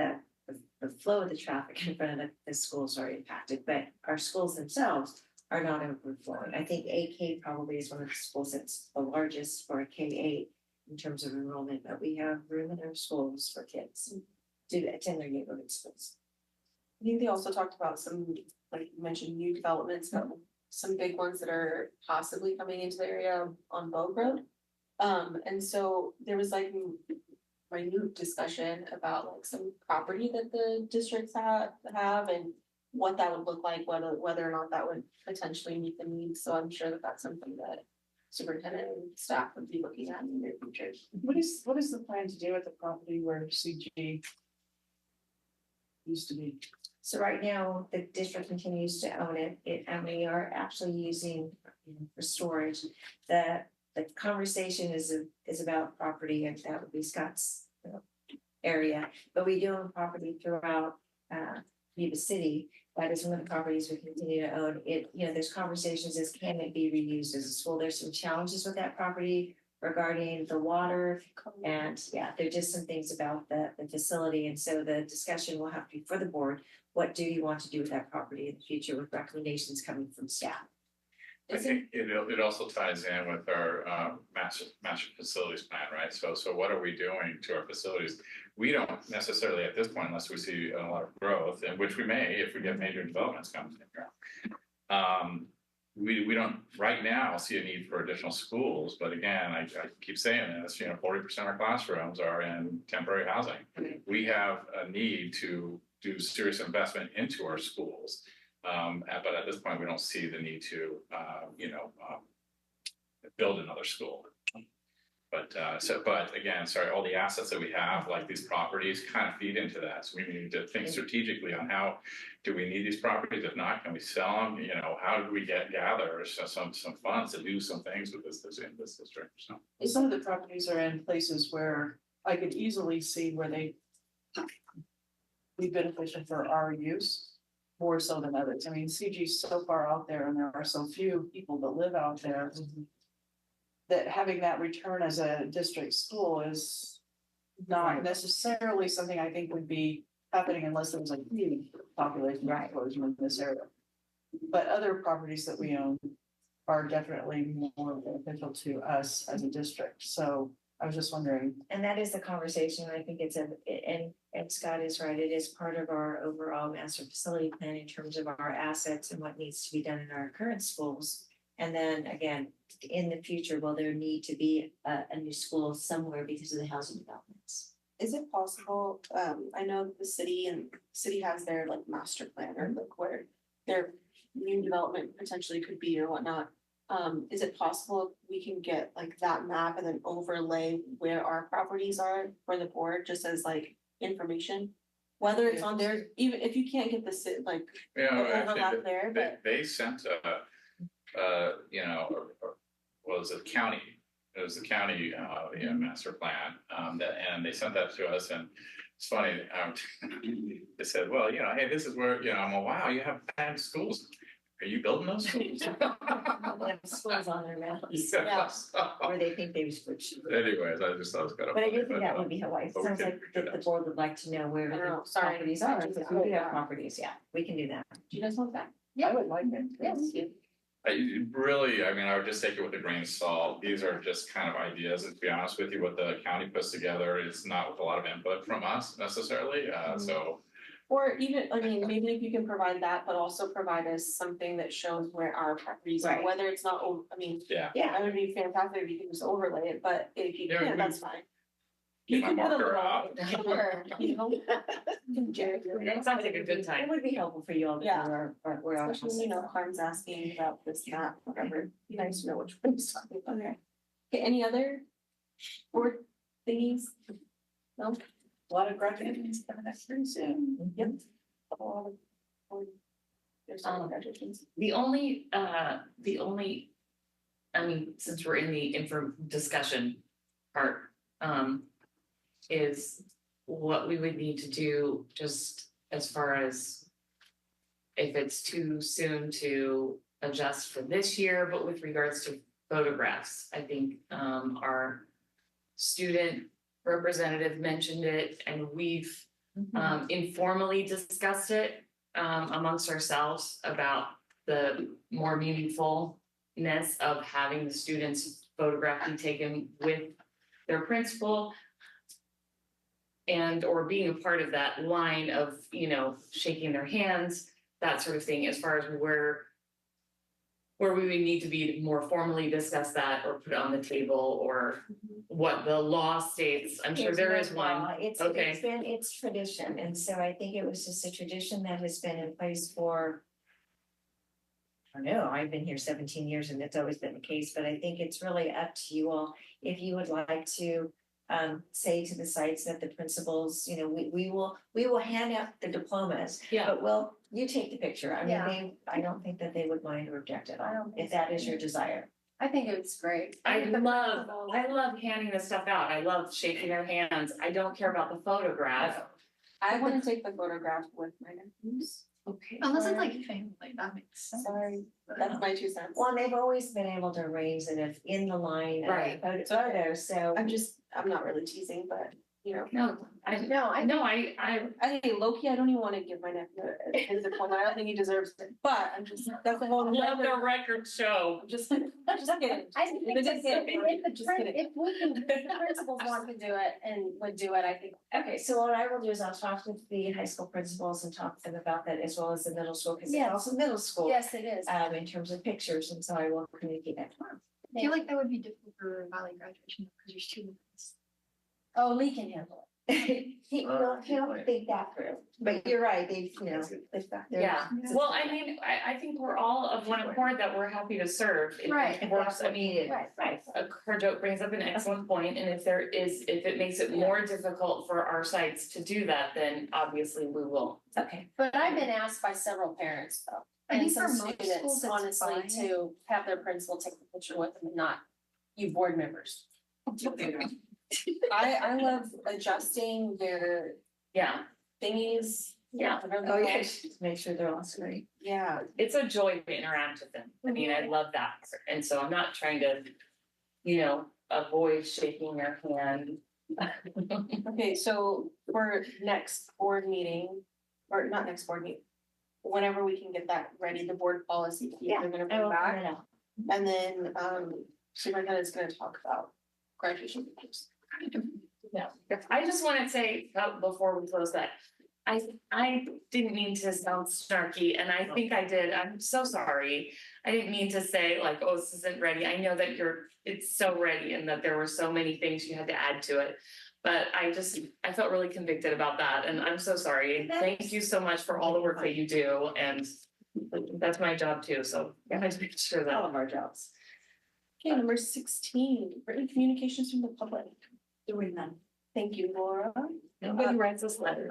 the flow of the traffic in front of the schools are impacted, but our schools themselves are not overflowing. I think AK probably is one of the schools that's the largest for a K-8 in terms of enrollment, but we have room in our schools for kids to attend their neighborhood schools. I think they also talked about some, like you mentioned, new developments, but some big ones that are possibly coming into the area on Bogue Road. And so there was like minute discussion about like some property that the districts have and what that would look like, whether or not that would potentially meet the needs. So I'm sure that that's something that superintendent and staff would be looking at in the near future. What is the plan to do with the property where CG used to be? So right now, the district continues to own it, and we are actually using for storage. The conversation is about property, and that would be Scott's area, but we do own property throughout Yuba City. That is one of the properties we continue to own. It, you know, there's conversations as can it be reused as a school? There's some challenges with that property regarding the water. And yeah, there are just some things about the facility. And so the discussion will have to be for the board. What do you want to do with that property in the future with recommendations coming from staff? I think it also ties in with our master facilities plan, right? So what are we doing to our facilities? We don't necessarily at this point, unless we see a lot of growth, and which we may if we get major developments coming in here. We don't right now see a need for additional schools, but again, I keep saying this, 40% of our classrooms are in temporary housing. We have a need to do serious investment into our schools. But at this point, we don't see the need to, build another school. But again, all the assets that we have, like these properties, kind of feed into that. So we need to think strategically on how do we need these properties? If not, can we sell them? How do we gather some funds to do some things with this in this district? So some of the properties are in places where I could easily see where they be beneficial for our use. More so than others. I mean, CG's so far out there and there are so few people that live out there that having that return as a district school is not necessarily something I think would be happening unless there was a huge population explosion in this area. But other properties that we own are definitely more beneficial to us as a district. So I was just wondering. And that is the conversation. I think it's and Scott is right. It is part of our overall master facility plan in terms of our assets and what needs to be done in our current schools. And then again, in the future, will there need to be a new school somewhere because of the housing developments? Is it possible, I know the city has their like master plan or like where their new development potentially could be or whatnot. Is it possible we can get like that map and then overlay where our properties are for the board, just as like information? Whether it's on there, even if you can't get the like overlap there, but they sent was it county? It was the county master plan and they sent that to us, and it's funny. They said, well, hey, this is where I'm like, wow, you have 10 schools. Are you building those schools? They have schools on their maps. Where they think they switch. Anyways, I just thought it was kind of. But I do think that would be helpful. It sounds like the board would like to know where the properties are. Because we do have properties, yeah, we can do that. Do you guys want that? Yeah, I would like it. Yes. I would just take it with a grain of salt. These are just kind of ideas, and to be honest with you, what the county puts together is not with a lot of input from us necessarily, so. Or even, maybe if you can provide that, but also provide us something that shows where our properties are, whether it's not, Yeah, that would be fantastic if you can just overlay it, but if you can't, that's fine. You Get my can put a marker little, out. or, That sounds like a good time. It would be helpful for you all to know where our. especially, Harm's asking about this, that, whatever, be nice to know which one he's talking about. Okay, any other board thingies? No? A lot of graduations coming up pretty soon. Yep. There's some graduations. The only, since we're in the discussion part, is what we would need to do just as far as if it's too soon to adjust for this year, but with regards to photographs, I think our student representative mentioned it, and we've informally discussed it amongst ourselves about the more meaningfulness of having the students' photograph be taken with their principal and or being a part of that line of, shaking their hands, that sort of thing, as far as where we would need to be more formally discuss that or put it on the table, or what the law states. I'm sure there is one. It's tradition. And so I think it was just a tradition that has been in place for, I don't know, I've been here 17 years and it's always been the case, but I think it's really up to you all. If you would like to say to the sites that the principals, we will hand out the diplomas. Yeah. But you take the picture. I don't think that they would mind or object at all, if that is your desire. I think it's great. I love handing this stuff out. I love shaking their hands. I don't care about the photograph. I wanna take the photograph with my nephews. Okay. Unless it's like family, that makes sense. Sorry, that's my 2 cents. Well, they've always been able to arrange it if in the line. Right. Photo, so. I'm not really teasing, but you know. No, I Hey, Loki, I don't even wanna give my nephew his diploma, I don't think he deserves it, but I'm just, that's a whole. let the record show. I'm just kidding. I think If if Just kidding. if we can, if the principals want to do it and would do it, I think. Okay, so what I will do is I'll talk to the high school principals and talk to them about that as well as the middle school, because it's Yes. also middle school. Yes, it is. In terms of pictures, and so I will communicate that tomorrow. I feel like that would be difficult for Valley graduation because there's 2 months. Oh, Lee can handle it. He'll think that through, but you're right, they've, they've got their. Yeah, well, I mean, I think we're all of one accord that we're happy to serve. Right. It works, I mean, Right. Harjo brings up an excellent point, and if it makes it more difficult for our sites to do that, then obviously we will. Okay. But I've been asked by several parents though, I and think some for most students, schools, it's honestly, fine. to have their principal take the picture with them and not you board members. I love adjusting their thingies. Yeah. whatever Oh, they're yeah, called. just make sure they're all straight. Yeah. It's a joy to interact with them. I mean, I love that, and so I'm not trying to, avoid shaking their hand. Okay, so for next board meeting, or not next board meeting, whenever we can get that ready, the board policy, Yeah, they're gonna I bring will back. print it out. And then, superintendent's gonna talk about graduation pictures. Yeah, I just want to say, before we close that, I didn't mean to sound snarky, and I think I did, I'm so sorry. I didn't mean to say like, oh, this isn't ready, I know that it's so ready and that there were so many things you had to add to it. But I felt really convicted about that, and I'm so sorry, thank you so much for all the work that you do, and that's my job too, so I have to make sure that. All of our jobs. Okay, number 16, written communications from the public. Doing none. Thank you, Laura. Nobody writes us letters.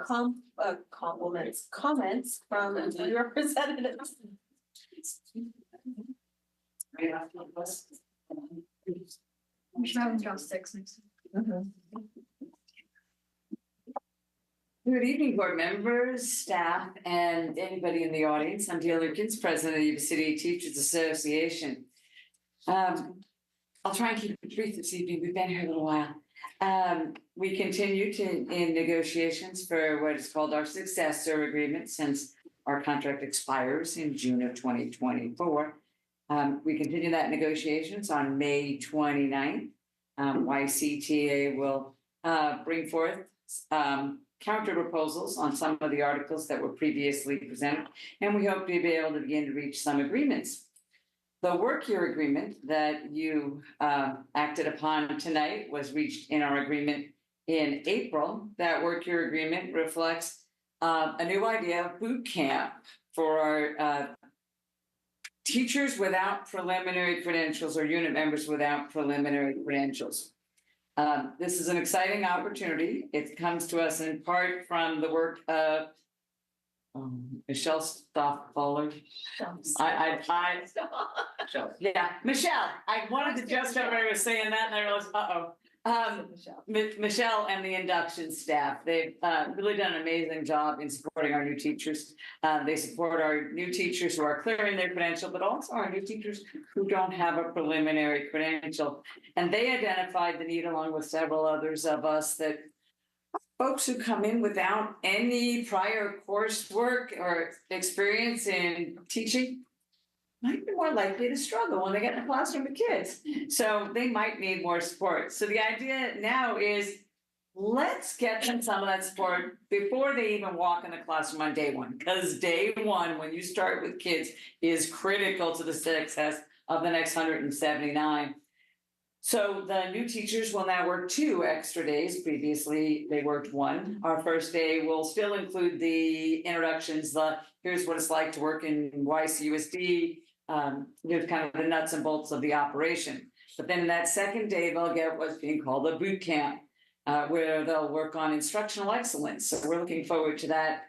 Comments from the representatives. We should have them draw 6 next. Good evening, board members, staff, and anybody in the audience. I'm Dale Lukens, president of the Yuba-City Teachers Association. I'll try and keep it brief this evening. We've been here a little while. We continue in negotiations for what is called our successor agreement since our contract expires in June of 2024. We continue that negotiations on May 29th. YCTA will bring forth counter proposals on some of the articles that were previously presented, and we hope to be able to begin to reach some agreements. The work year agreement that you acted upon tonight was reached in our agreement in April. That work year agreement reflects a new idea of boot camp for our teachers without preliminary credentials or unit members without preliminary credentials. This is an exciting opportunity. It comes to us in part from the work of Michelle Stoffballer. Yeah, Michelle. I wanted to just know when I was saying that, and I realized, Michelle and the induction staff. They've really done an amazing job in supporting our new teachers. They support our new teachers who are clearing their credential, but also our new teachers who don't have a preliminary credential. And they identified the need, along with several others of us, that folks who come in without any prior coursework or experience in teaching might be more likely to struggle when they get in the classroom with kids. So they might need more support. So the idea now is let's get them some of that support before they even walk in the classroom on day one. Because day one, when you start with kids, is critical to the success of the next 179. So the new teachers will now work 2 extra days. Previously, they worked 1. Our first day will still include the introductions, here's what it's like to work in YCUSD, kind of the nuts and bolts of the operation. But then that second day, they'll get what's being called a boot camp, where they'll work on instructional excellence. So we're looking forward to that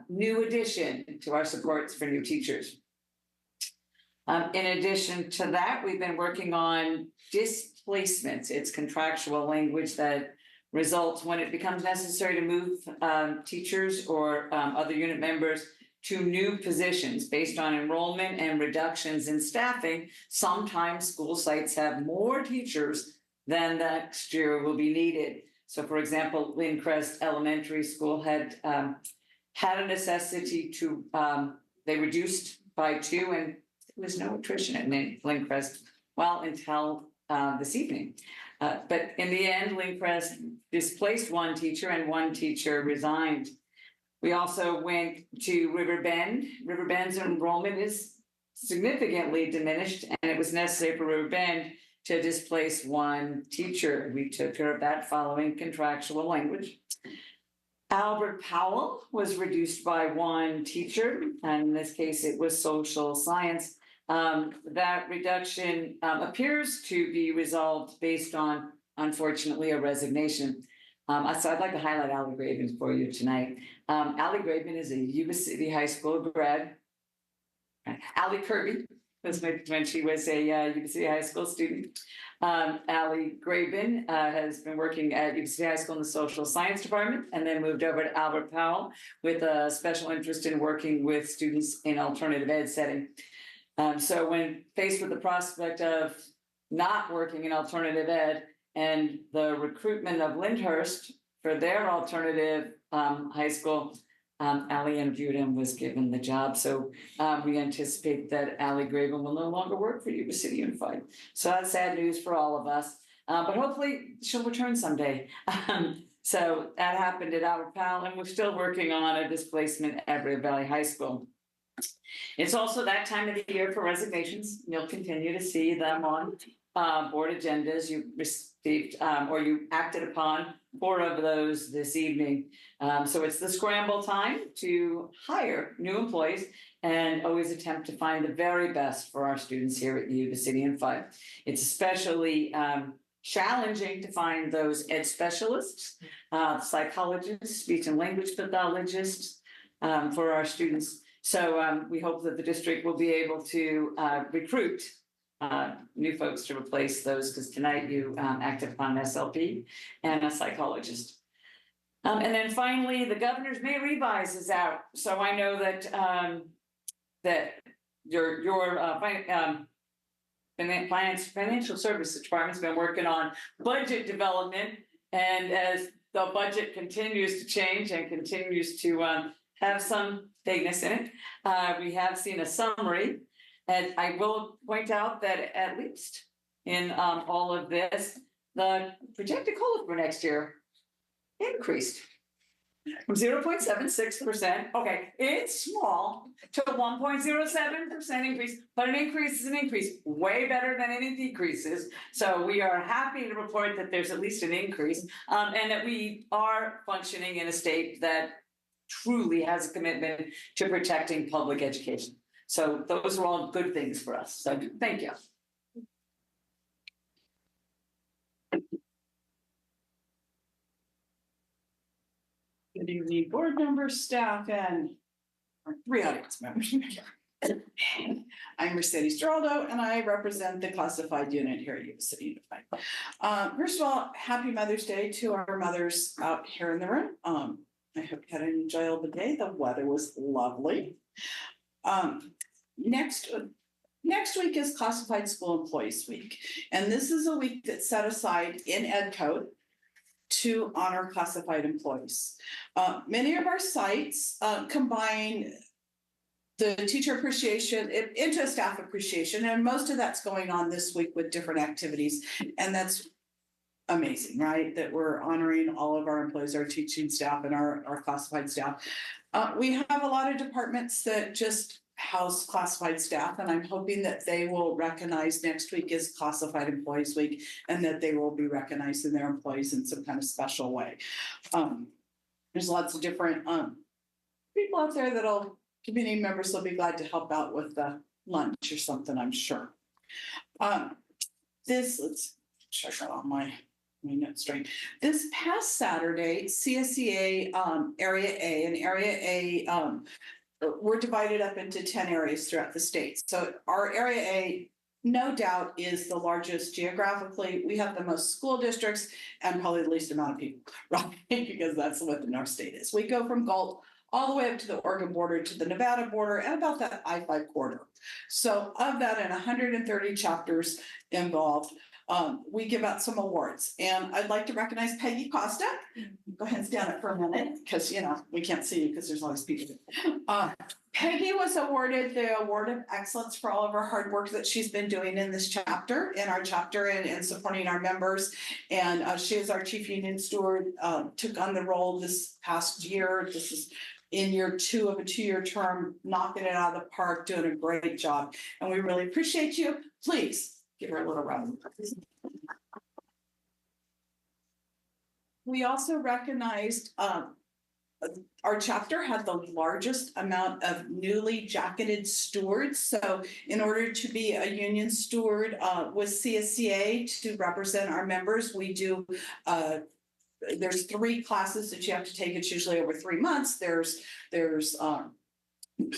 new addition to our supports for new teachers. In addition to that, we've been working on displacements. It's contractual language that results when it becomes necessary to move teachers or other unit members to new positions based on enrollment and reductions in staffing. Sometimes school sites have more teachers than next year will be needed. So for example, Lindcrest Elementary School had a necessity to, they reduced by 2 and there was no attrition at Lindcrest, well, until this evening. But in the end, Lindcrest displaced 1 teacher and 1 teacher resigned. We also went to Riverbend. Riverbend's enrollment is significantly diminished, and it was necessary for Riverbend to displace 1 teacher. We took care of that following contractual language. Albert Powell was reduced by 1 teacher, and in this case, it was social science. That reduction appears to be resolved based on, unfortunately, a resignation. So I'd like to highlight Allie Graven for you tonight. Allie Graven is a Yuba City High School grad. Allie Kirby was when she was a Yuba City High School student. Allie Graven has been working at Yuba City High School in the social science department and then moved over to Albert Powell with a special interest in working with students in alternative ed setting. So when faced with the prospect of not working in alternative ed and the recruitment of Lyndhurst for their alternative high school, Allie interviewed him, was given the job. So we anticipate that Allie Graven will no longer work for Yuba City Unified. So that's sad news for all of us, but hopefully she'll return someday. So that happened at Albert Powell, and we're still working on a displacement at Red Valley High School. It's also that time of the year for resignations. You'll continue to see them on board agendas. You received or you acted upon 4 of those this evening. So it's the scramble time to hire new employees and always attempt to find the very best for our students here at Yuba City Unified. It's especially challenging to find those ed specialists, psychologists, speech and language pathologists for our students. So we hope that the district will be able to recruit new folks to replace those, because tonight you acted upon an SLP and a psychologist. And then finally, the governor's May revise is out. So I know that that your financial services department's been working on budget development, and as the budget continues to change and continues to have some vagueness in it, we have seen a summary. And I will point out that at least in all of this, the projected COLA for next year increased from 0.76%. Okay, it's small, to 1.07% increase, but an increase is an increase, way better than any decreases. So we are happy to report that there's at least an increase, and that we are functioning in a state that truly has a commitment to protecting public education. So those are all good things for us. So thank you. Good evening, board members, staff, and 3 audience members. I'm Mercedes Geraldo, and I represent the classified unit here at Yuba City Unified. First of all, happy Mother's Day to our mothers out here in the room. I hope you had an enjoyable day. The weather was lovely. Next week is Classified School Employees Week, and this is a week that's set aside in Ed Code to honor classified employees. Many of our sites combine the teacher appreciation into a staff appreciation, and most of that's going on this week with different activities, and that's amazing, right? That we're honoring all of our employees, our teaching staff and our classified staff. We have a lot of departments that just house classified staff, and I'm hoping that they will recognize next week is Classified Employees Week, and that they will be recognizing their employees in some kind of special way. There's lots of different people out there community members will be glad to help out with the lunch or something, I'm sure. Let's check that on my note string. This past Saturday, CSEA Area A and Area A we're divided up into 10 areas throughout the state. So our Area A no doubt is the largest geographically. We have the most school districts and probably the least amount of people, right? Because that's what the North State is. We go from Galt all the way up to the Oregon border, to the Nevada border, and about that I-5 corridor. So of that, and 130 chapters involved, we give out some awards. And I'd like to recognize Peggy Costa. Go ahead and stand up for a minute, because we can't see you because there's all these people. Peggy was awarded the Award of Excellence for all of her hard work that she's been doing in this chapter, in our chapter, and supporting our members. And she is our Chief Union Steward, took on the role this past year. This is in year 2 of a 2-year term, knocking it out of the park, doing a great job. And we really appreciate you. Please give her a little round of applause. We also recognized our chapter had the largest amount of newly jacketed stewards. So in order to be a union steward with CSCA to represent our members, we do there's 3 classes that you have to take. It's usually over 3 months. There's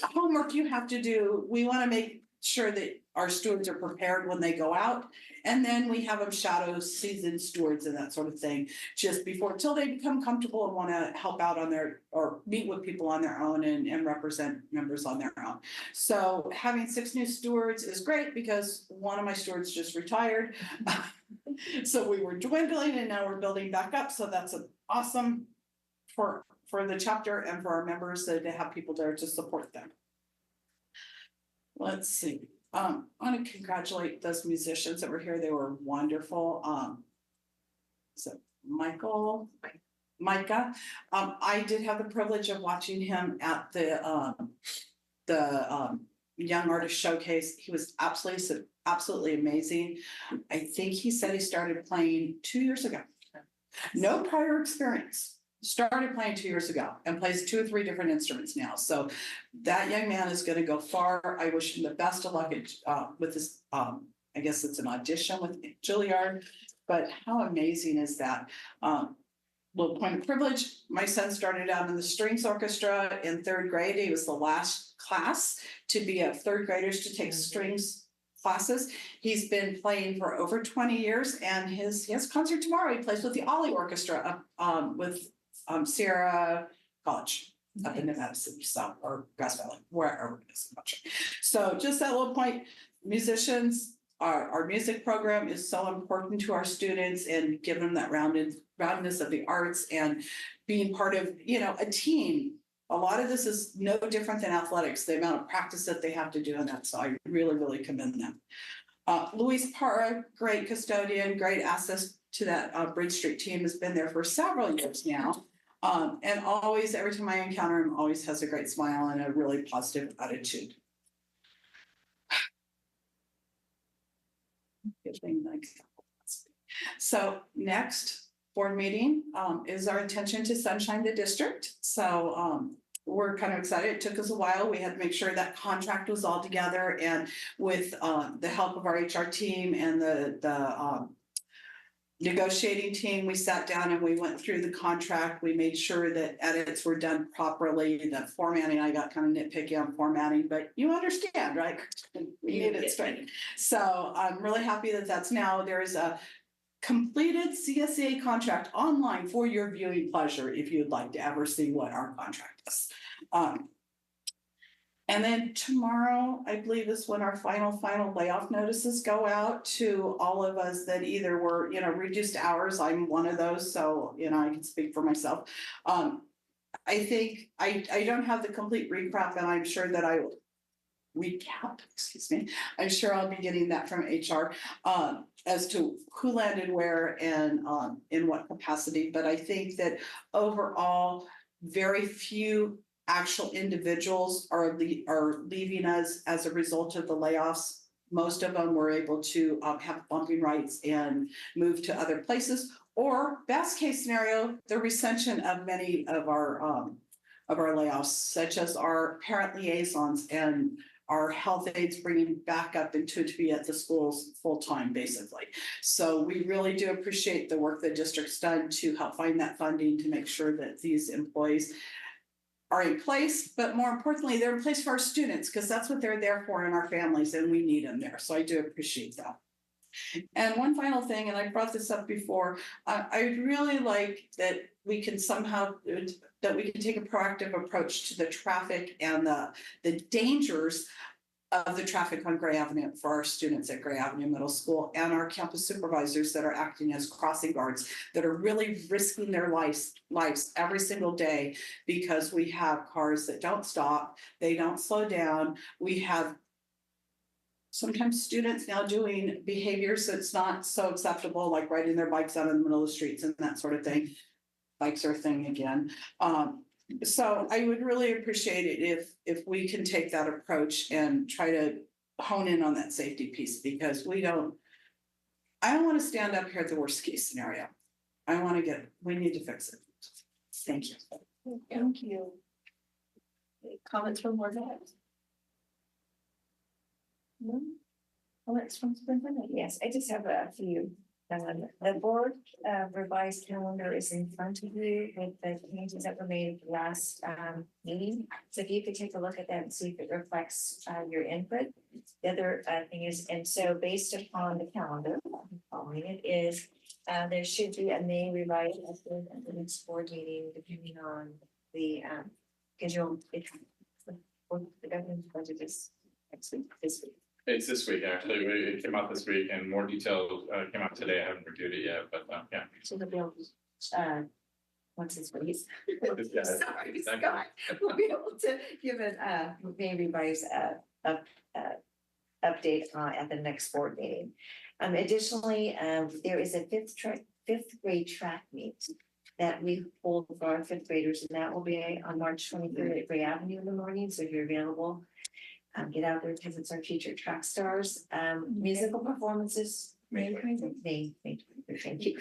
homework you have to do. We want to make sure that our stewards are prepared when they go out. And then we have them shadow seasoned stewards and that sort of thing just before, till they become comfortable and want to help out on their, or meet with people on their own and represent members on their own. So having 6 new stewards is great because one of my stewards just retired. So we were dwindling and now we're building back up. So that's awesome for the chapter and for our members, so to have people there to support them. Let's see. I want to congratulate those musicians that were here. They were wonderful. So Micah. I did have the privilege of watching him at the Young Artist Showcase. He was absolutely amazing. I think he said he started playing 2 years ago. No prior experience. Started playing 2 years ago and plays 2 or 3 different instruments now. So that young man is going to go far. I wish him the best of luck with his, I guess it's an audition with Juilliard, but how amazing is that? Little point of privilege, my son started out in the strings orchestra in 3rd grade. He was the last class to be a 3rd graders to take strings classes. He's been playing for over 20 years and he has concert tomorrow. He plays with the Ollie Orchestra with Sierra College up in Nevada City, South or Grass Valley, wherever it is. I'm not sure. So just that little point, musicians, our music program is so important to our students and giving them that roundness of the arts and being part of, a team. A lot of this is no different than athletics, the amount of practice that they have to do in that. So I really, really commend them. Luis Parra, great custodian, great access to that Bridge Street team, has been there for several years now. And always, every time I encounter him, always has a great smile and a really positive attitude. So next board meeting is our intention to sunshine the district. So we're kind of excited. It took us a while. We had to make sure that contract was all together, and with the help of our HR team and the negotiating team, we sat down and we went through the contract. We made sure that edits were done properly. The formatting, I got kind of nitpicky on formatting, but you understand, right? We need it straight. So I'm really happy that that's now, there is a completed CSCA contract online for your viewing pleasure if you'd like to ever see what our contract is. And then tomorrow, I believe, is when our final layoff notices go out to all of us that either were, reduced hours. I'm one of those, so, I can speak for myself. I think I don't have the complete recap, and I'm sure that I will I'm sure I'll be getting that from HR as to who landed where and in what capacity. But I think that overall, very few actual individuals are leaving us as a result of the layoffs. Most of them were able to have bumping rights and move to other places, or best case scenario, the recension of many of our layoffs, such as our parent liaisons and our health aides bringing back up into to be at the schools full time, basically. So we really do appreciate the work the district's done to help find that funding to make sure that these employees are in place, but more importantly, they're in place for our students, because that's what they're there for, and our families, and we need them there. So I do appreciate that. And one final thing, and I brought this up before, I'd really like that we can somehow, that we can take a proactive approach to the traffic and the dangers of the traffic on Gray Avenue for our students at Gray Avenue Middle School, and our campus supervisors that are acting as crossing guards, that are really risking their lives every single day, because we have cars that don't stop, they don't slow down. We have sometimes students now doing behaviors that's not so acceptable, like riding their bikes out in the middle of the streets and that sort of thing. Bikes are a thing again. So I would really appreciate it if we can take that approach and try to hone in on that safety piece, because I don't want to stand up here at the worst case scenario. We need to fix it. Thank you. Thank you. Any comments from board members? No? Comments from superintendent? Yes, I just have a few. The board revised calendar is in front of you with the changes that were made at the last meeting. So if you could take a look at that and see if it reflects your input. The other thing is, and so based upon the calendar, following it is, there should be a May revised at the next board meeting, depending on the schedule. The government budget is next week, this week. It's this week, actually. It came out this week, and more details came out today. I haven't reviewed it yet, but yeah. So the bill, what's his face? Yeah, Sorry, exactly. Scott. We'll be able to give it May revised update at the next board meeting. Additionally, there is a fifth grade track meet that we hold for our fifth graders, and that will be on March 23rd at Gray Avenue in the morning. So if you're available, get out there, because it's our future track stars. Musical performances, May 23rd, thank you,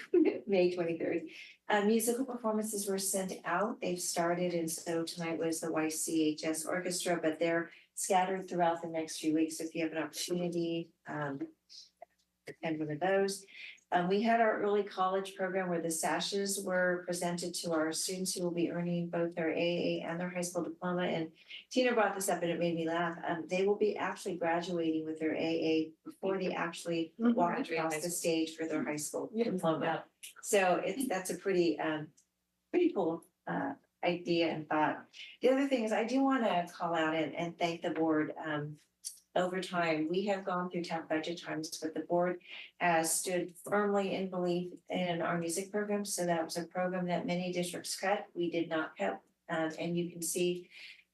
May 23rd. Musical performances were sent out, they've started, and so tonight was the YCHS orchestra, but they're scattered throughout the next few weeks. If you have an opportunity, attend one of those. We had our early college program where the sashes were presented to our students who will be earning both their AA and their high school diploma. And Tina brought this up and it made me laugh. They will be actually graduating with their AA before they actually walk across the stage for their high school diploma. So that's a pretty cool idea and thought. The other thing is I do want to call out and thank the board. Over time, we have gone through tough budget times, but the board has stood firmly in belief in our music program. So that was a program that many districts cut. We did not cut. And you can see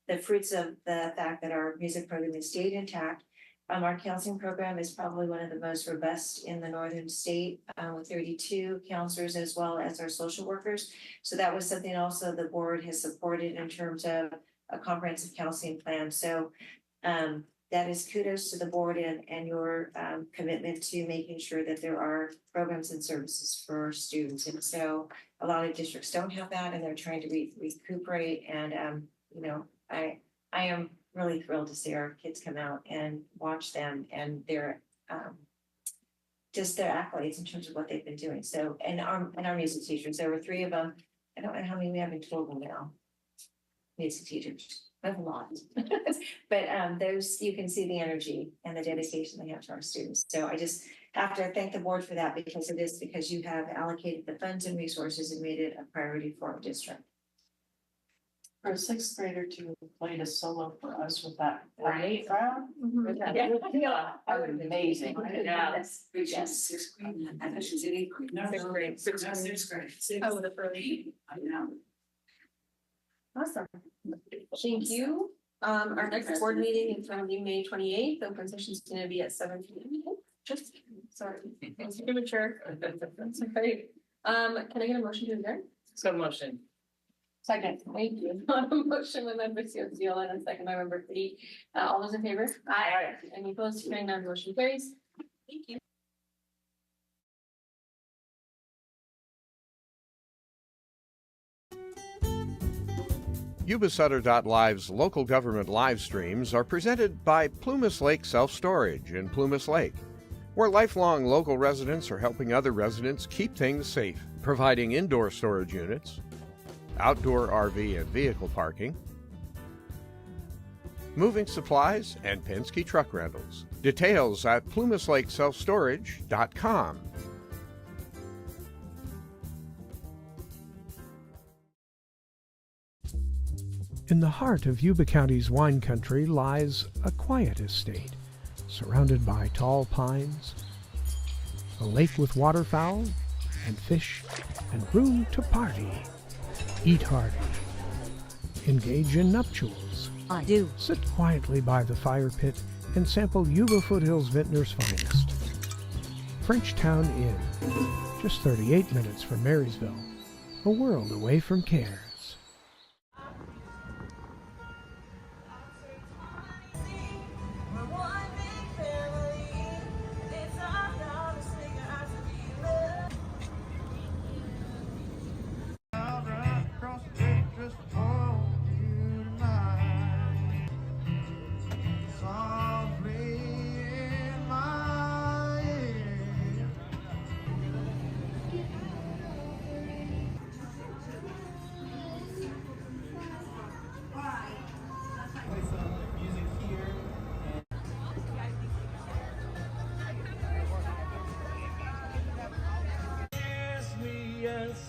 the fruits of the fact that our music program has stayed intact. Our counseling program is probably one of the most robust in the northern state, with 32 counselors as well as our social workers. So that was something also the board has supported in terms of a comprehensive counseling plan. So that is kudos to the board and your commitment to making sure that there are programs and services for students. And so a lot of districts don't have that, and they're trying to recuperate. And I am really thrilled to see our kids come out and watch them and their just their accolades in terms of what they've been doing. So and our music teachers, there were 3 of them. I don't know how many we have in total now. Music teachers. A lot, but those, you can see the energy and the dedication they have to our students. So I just have to thank the board for that, because you have allocated the funds and resources and made it a priority for our district. For a 6th grader to play a solo for us with that. Right. Yeah, that would be amazing. Yeah. Yes. 6th grade. I thought she was in 8th grade. No, 6th grade. 6th grade. Oh, the early. I know. Awesome. Thank you. Our next board meeting is going to be May 28th. The open session is going to be at 7 p.m. Just sorry, it's premature. That's great. Can I get a motion to adjourn? So motion. Second, thank you. Motion with member Seal and a second by member Fleet. All those in favor? Aye. Any opposed? Hearing none, motion carries. Thank you. Yuba-Sutter.live's local government live streams are presented by Plumas Lake Self-Storage in Plumas Lake, where lifelong local residents are helping other residents keep things safe, providing indoor storage units, outdoor RV and vehicle parking, moving supplies, and Penske truck rentals. Details at plumaslakeselfstorage.com. In the heart of Yuba County's wine country lies a quiet estate, surrounded by tall pines, a lake with waterfowl and fish, and room to party. Eat hearty. Engage in nuptials. I do. Sit quietly by the fire pit and sample Yuba Foothills Vintner's finest. Frenchtown Inn, just 38 minutes from Marysville, a world away from cares.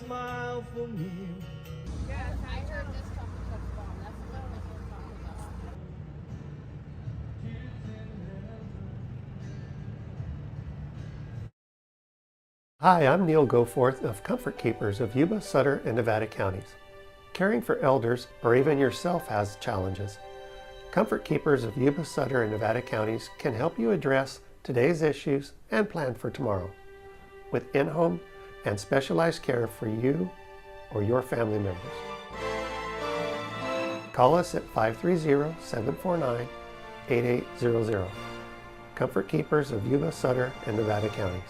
Smile for me. Yes, I heard this talk that's wrong. That's literally Hi, I'm Neil Goforth of Comfort Keepers of Yuba-Sutter and Nevada counties. Caring for elders or even yourself has challenges. Comfort Keepers of Yuba-Sutter and Nevada counties can help you address today's issues and plan for tomorrow with in-home and specialized care for you or your family members. Call us at 530-749-8800. Comfort Keepers of Yuba-Sutter and Nevada counties.